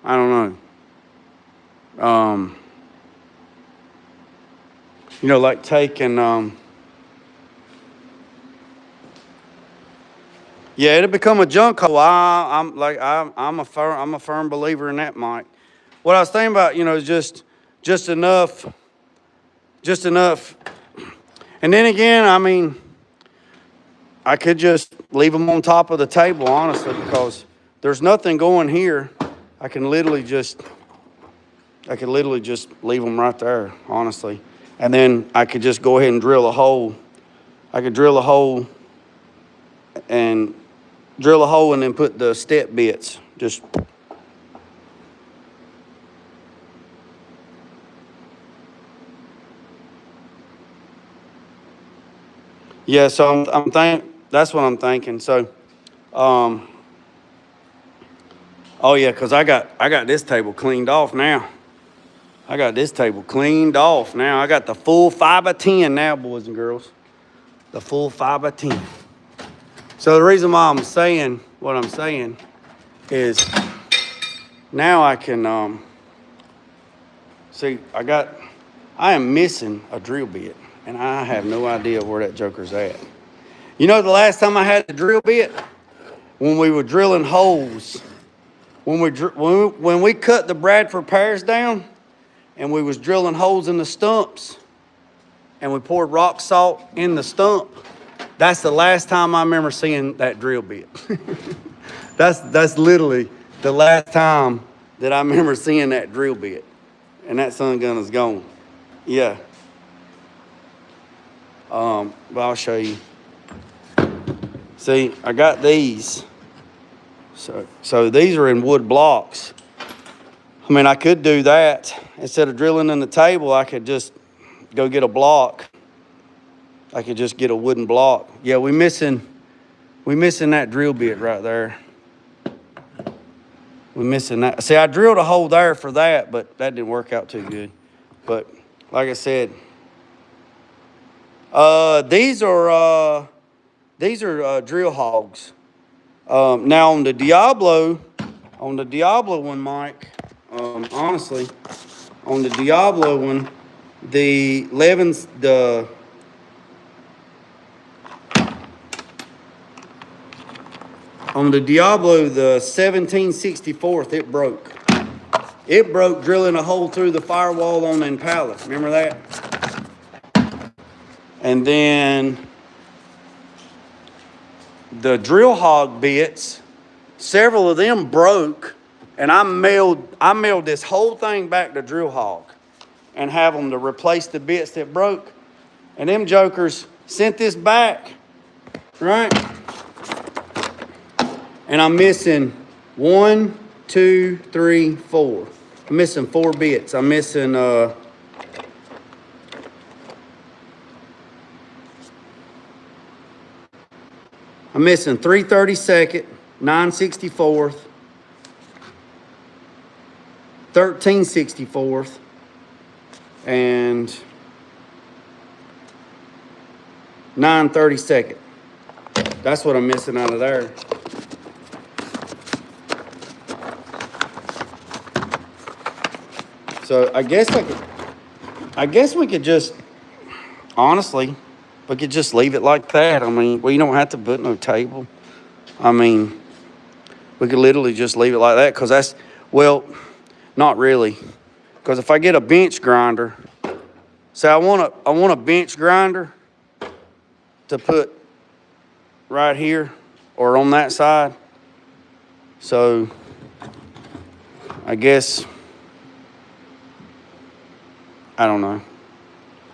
I don't know. You know, like taking, yeah, it'll become a junk hole. I'm a firm believer in that, Mike. What I was thinking about, you know, is just enough. And then again, I mean, I could just leave them on top of the table, honestly, because there's nothing going here. I could literally just leave them right there, honestly. And then I could just go ahead and drill a hole. I could drill a hole and then put the step bits. Just yeah, so that's what I'm thinking. So oh yeah, because I got this table cleaned off now. I got this table cleaned off now. I got the full 5x10 now, boys and girls. The full 5x10. So the reason why I'm saying what I'm saying is now I can see I am missing a drill bit and I have no idea where that joker's at. You know the last time I had the drill bit? When we were drilling holes. When we cut the Bradford pears down and we was drilling holes in the stumps and we poured rock salt in the stump, that's the last time I remember seeing that drill bit. That's literally the last time that I remember seeing that drill bit. And that sun gun is gone. Yeah. But I'll show you. See, I got these. So these are in wood blocks. I mean, I could do that. Instead of drilling in the table, I could just go get a block. I could just get a wooden block. Yeah, we missing that drill bit right there. We're missing that. See, I drilled a hole there for that, but that didn't work out too good. But like I said, these are drill hogs. Now on the Diablo one, Mike, honestly, on the Diablo one, on the Diablo, the 1764th, it broke. It broke drilling a hole through the firewall on Impala. Remember that? And then the drill hog bits, several of them broke, and I mailed this whole thing back to drill hog and have them to replace the bits that broke. And them jokers sent this back, right? And I'm missing 1, 2, 3, 4. I'm missing 4 bits. I'm missing I'm missing 3/32, 9/64, 13/64, and 9/32. That's what I'm missing out of there. So I guess we could just, honestly, we could just leave it like that. I mean, we don't have to put no table. I mean, we could literally just leave it like that, because that's, well, not really. Because if I get a bench grinder, say I want a bench grinder to put right here or on that side. So I guess, I don't know.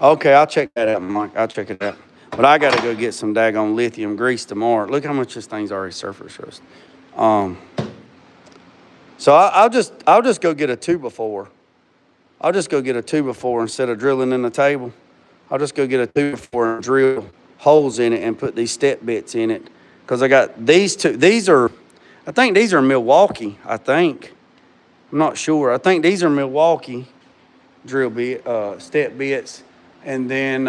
Okay, I'll check that out, Mike. I'll check it out. But I got to go get some daggone lithium grease tomorrow. Look how much this thing's already surface rust. So I'll just go get a 2x4. I'll just go get a 2x4 instead of drilling in the table. I'll just go get a 2x4 and drill holes in it and put these step bits in it. Because I got these two. I think these are Milwaukee, I think. I'm not sure. I think these are Milwaukee drill bit, step bits. And then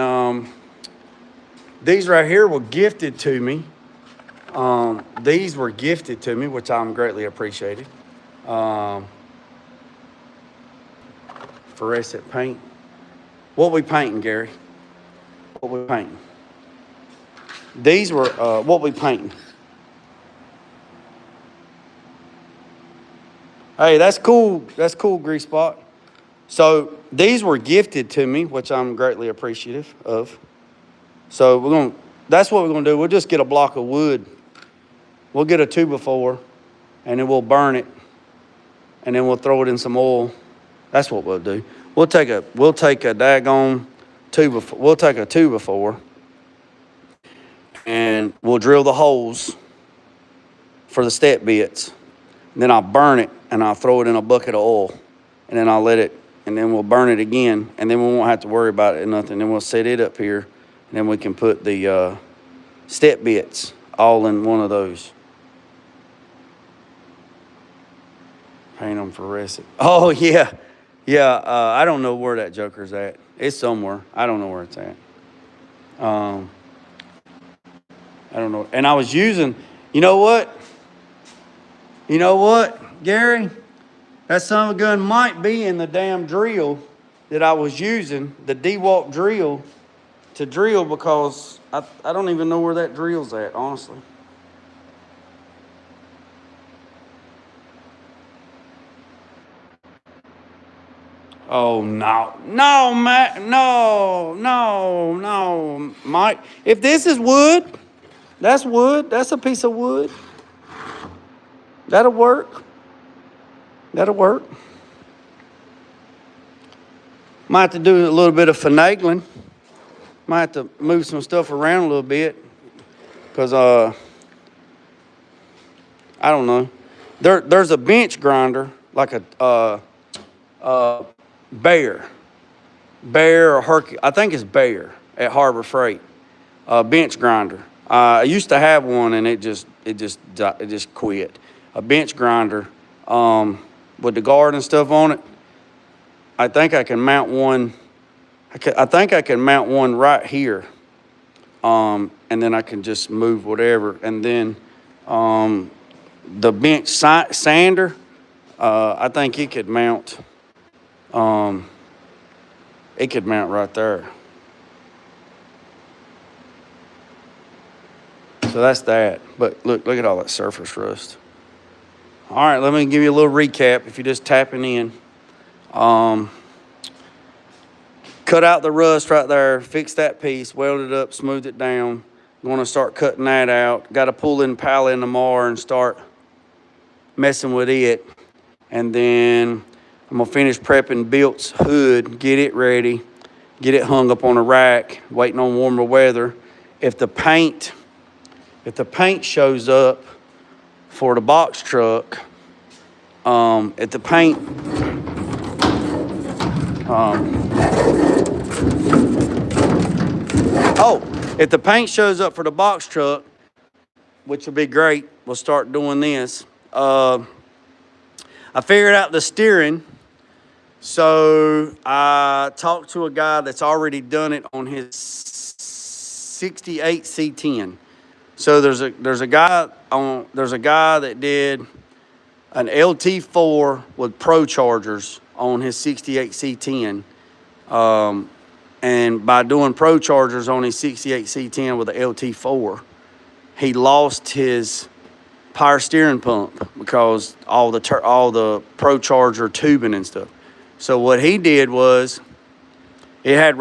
these right here were gifted to me. These were gifted to me, which I'm greatly appreciated. Fluorescent paint. What we painting, Gary? What we painting? These were, what we painting? Hey, that's cool. That's cool, Grease Spot. So these were gifted to me, which I'm greatly appreciative of. So that's what we're gonna do. We'll just get a block of wood. We'll get a 2x4, and then we'll burn it, and then we'll throw it in some oil. That's what we'll do. We'll take a daggone 2x4. We'll take a 2x4, and we'll drill the holes for the step bits. And then I'll burn it, and I'll throw it in a bucket of oil, and then I'll let it, and then we'll burn it again, and then we won't have to worry about it or nothing. Then we'll set it up here, and then we can put the step bits all in one of those. Paint them fluorescent. Oh, yeah. Yeah, I don't know where that joker's at. It's somewhere. I don't know where it's at. I don't know. And I was using, you know what? You know what, Gary? That son of a gun might be in the damn drill that I was using, the DeWalt drill, to drill, because I don't even know where that drill's at, honestly. Oh, no. No, Matt. No, Mike. If this is wood. That's a piece of wood. That'll work. That'll work. Might have to do a little bit of finagling. Might have to move some stuff around a little bit. Because, I don't know. There's a bench grinder, like a Bear or Hercules. I think it's Bear at Harbor Freight. Bench grinder. I used to have one, and it just quit. A bench grinder with the guard and stuff on it. I think I can mount one. I think I can mount one right here, and then I can just move whatever. And then the bench sander, I think it could mount. It could mount right there. So that's that. But look at all that surface rust. All right, let me give you a little recap if you're just tapping in. Cut out the rust right there, fix that piece, weld it up, smooth it down. I'm gonna start cutting that out. Got to pull in pallet in tomorrow and start messing with it. And then I'm gonna finish prepping Bilt's hood, get it ready, get it hung up on a rack, waiting on warmer weather. If the paint shows up for the box truck, if the paint, if the paint shows up for the box truck, which will be great, we'll start doing this. I figured out the steering. So I talked to a guy that's already done it on his 68 C10. So there's a guy that did an LT4 with Pro Chargers on his 68 C10. And by doing Pro Chargers on his 68 C10 with the LT4, he lost his power steering pump because all the Pro Charger tubing and stuff. So what he did was, it had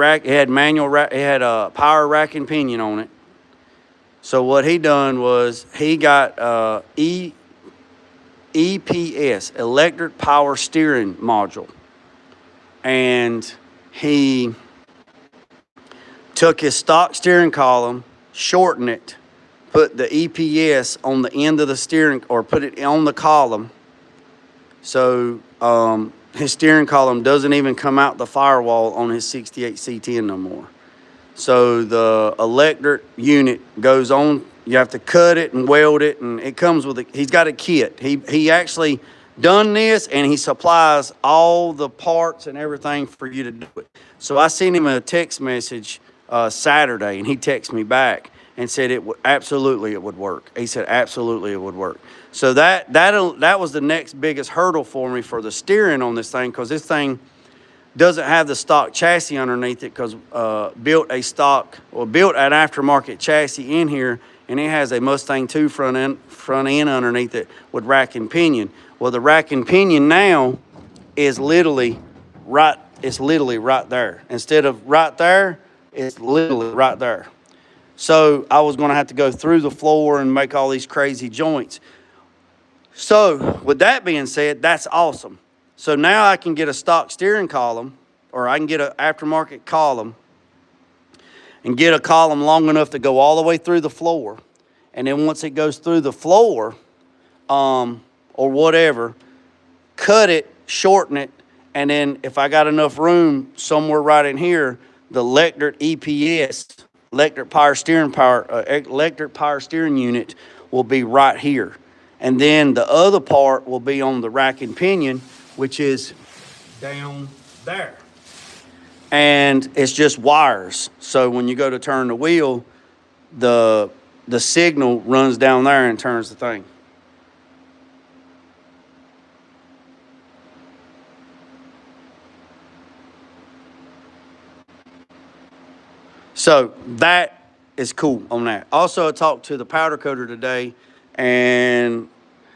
a power rack and pinion on it. So what he done was he got EPS, electric power steering module, and he took his stock steering column, shortened it, put the EPS on the end of the steering, or put it on the column. So his steering column doesn't even come out the firewall on his 68 C10 no more. So the electric unit goes on. You have to cut it and weld it, and it comes with he's got a kit. He actually done this, and he supplies all the parts and everything for you to do it. So I sent him a text message Saturday, and he texted me back and said it would work. He said absolutely it would work. So that was the next biggest hurdle for me for the steering on this thing, because this thing doesn't have the stock chassis underneath it, because built an aftermarket chassis in here, and it has a Mustang 2 front end underneath it with rack and pinion. Well, the rack and pinion now is literally right there. Instead of right there, it's literally right there. So I was going to have to go through the floor and make all these crazy joints. So with that being said, that's awesome. So now I can get a stock steering column, or I can get an aftermarket column, and get a column long enough to go all the way through the floor. And then once it goes through the floor, or whatever, cut it, shorten it, and then if I got enough room somewhere right in here, the electric EPS, electric power steering unit, will be right here. And then the other part will be on the rack and pinion, which is down there. And it's just wires. So when you go to turn the wheel, the signal runs down there and turns the thing. So that is cool on that. Also, I talked to the powder coater today, and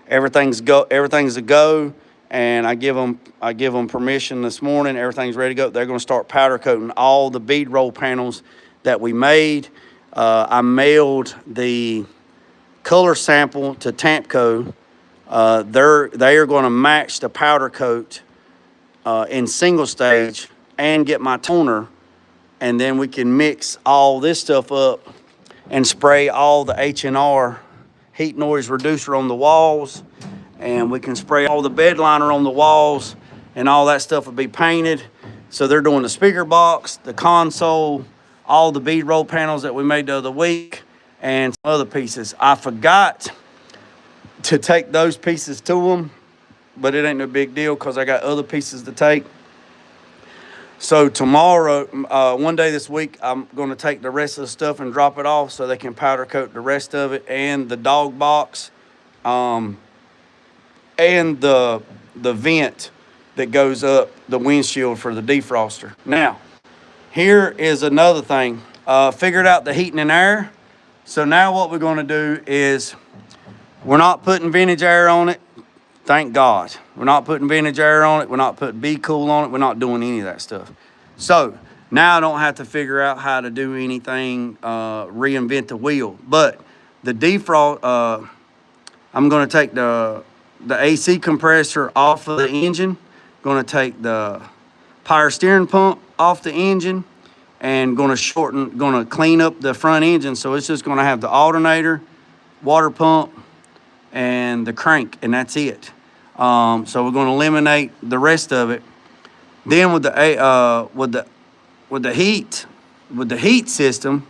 everything's a go. And I give them permission this morning. Everything's ready to go. They're going to start powder coating all the bead roll panels that we made. I mailed the color sample to Tampco. They are going to match the powder coat in single stage and get my toner, and then we can mix all this stuff up and spray all the H&R heat noise reducer on the walls, and we can spray all the bed liner on the walls, and all that stuff will be painted. So they're doing the speaker box, the console, all the bead roll panels that we made the other week, and some other pieces. I forgot to take those pieces to them, but it ain't no big deal because I got other pieces to take. So tomorrow, one day this week, I'm going to take the rest of the stuff and drop it off so they can powder coat the rest of it, and the dog box, and the vent that goes up the windshield for the defroster. Now, here is another thing. Figured out the heating and air. So now what we're going to do is, we're not putting vintage air on it. Thank God. We're not putting vintage air on it. We're not putting Be Cool on it. We're not doing any of that stuff. So now I don't have to figure out how to do anything, reinvent the wheel. But the defrost, I'm going to take the AC compressor off of the engine. Going to take the power steering pump off the engine, and going to clean up the front engine. So it's just going to have the alternator, water pump, and the crank, and that's it. So we're going to eliminate the rest of it. Then with the heat system,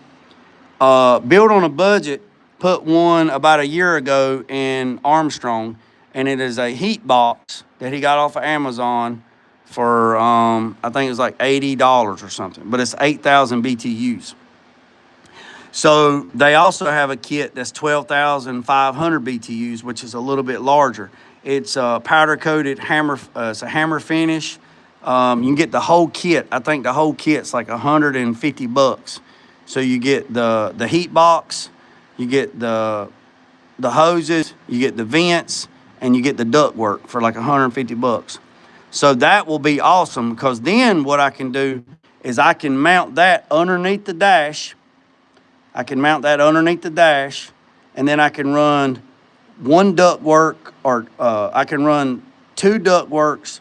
built on a budget, put one about a year ago in Armstrong, and it is a heat box that he got off of Amazon for I think it was like $80 or something, but it's 8,000 BTUs. So they also have a kit that's 12,500 BTUs, which is a little bit larger. It's powder coated hammer. It's a hammer finish. You can get the whole kit. I think the whole kit's like $150. So you get the heat box, you get the hoses, you get the vents, and you get the ductwork for like $150. So that will be awesome, because then what I can do is I can mount that underneath the dash. And then I can run one ductwork, or I can run two ductworks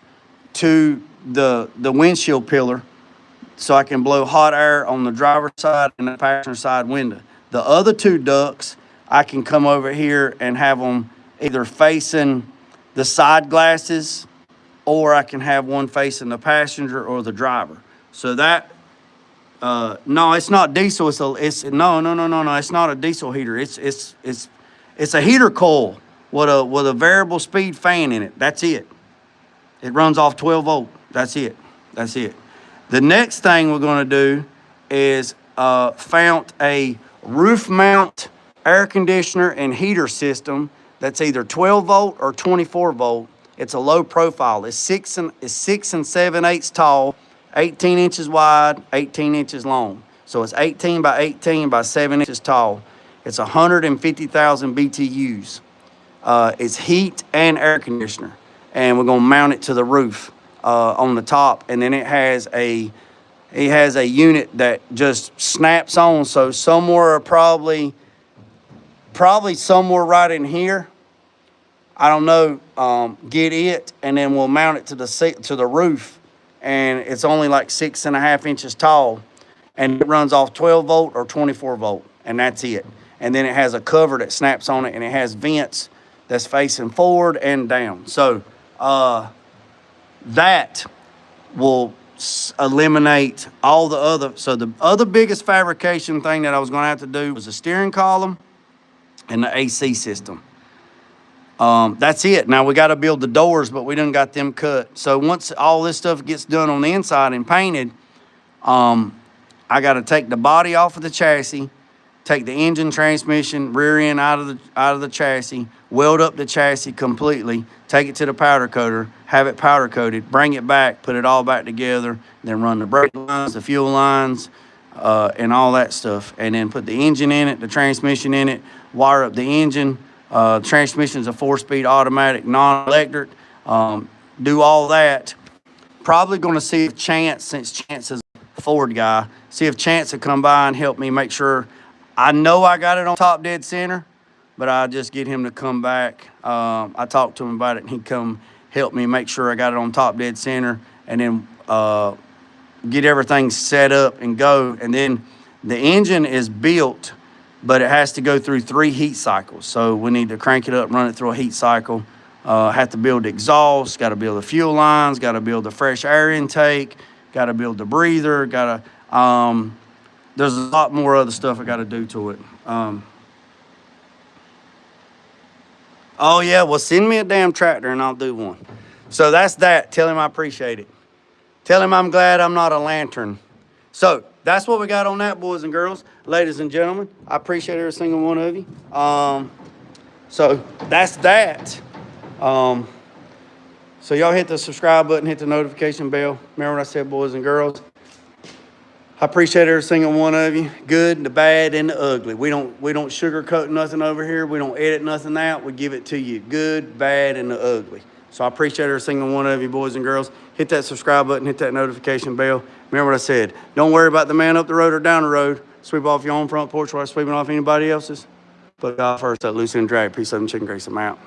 to the windshield pillar, so I can blow hot air on the driver's side and the passenger side window. The other two ducts, I can come over here and have them either facing the side glasses, or I can have one facing the passenger or the driver. So that, no, it's not diesel. No, it's not a diesel heater. It's a heater coil with a variable speed fan in it. That's it. It runs off 12 volt. That's it. The next thing we're going to do is mount a roof mount air conditioner and heater system that's either 12 volt or 24 volt. It's a low profile. It's 6 and 7/8 tall, 18 inches wide, 18 inches long. So it's 18 by 18 by 7 inches tall. It's 150,000 BTUs. It's heat and air conditioner. And we're going to mount it to the roof on the top. And then it has a unit that just snaps on. So somewhere probably somewhere right in here, I don't know, get it, and then we'll mount it to the roof, and it's only like 6.5 inches tall, and it runs off 12 volt or 24 volt, and that's it. And then it has a cover that snaps on it, and it has vents that's facing forward and down. So that will eliminate all the other. So the other biggest fabrication thing that I was going to have to do was the steering column and the AC system. That's it. Now we got to build the doors, but we done got them cut. So once all this stuff gets done on the inside and painted, I got to take the body off of the chassis, take the engine, transmission, rear end out of the chassis, weld up the chassis completely, take it to the powder coater, have it powder coated, bring it back, put it all back together, then run the brake lines, the fuel lines, and all that stuff, and then put the engine in it, the transmission in it, wire up the engine. Transmission's a 4-speed automatic, non-electric. Do all that. Probably going to see if Chance, since Chance is a Ford guy, see if Chance will come by and help me make sure. I know I got it on top dead center, but I'll just get him to come back. I talked to him about it, and he'd come help me make sure I got it on top dead center, and then get everything set up and go. And then the engine is built, but it has to go through 3 heat cycles. So we need to crank it up, run it through a heat cycle. Have to build the exhaust, got to build the fuel lines, got to build the fresh air intake, got to build the breather, got to, there's a lot more other stuff I got to do to it. Oh yeah, well send me a damn tractor and I'll do one. So that's that. Tell him I appreciate it. Tell him I'm glad I'm not a lantern. So that's what we got on that, boys and girls, ladies and gentlemen. I appreciate every single one of you. So that's that. So y'all hit the subscribe button, hit the notification bell. Remember what I said, boys and girls? I appreciate every single one of you. Good, the bad, and the ugly. We don't sugarcoat nothing over here. We don't edit nothing out. We give it to you. Good, bad, and the ugly. So I appreciate every single one of you, boys and girls. Hit that subscribe button. Hit that notification bell. Remember what I said. Don't worry about the man up the road or down the road. Sweep off your own front porch while sweeping off anybody else's. But God first, that loose end drag. Peace, love, and chicken grease. I'm out.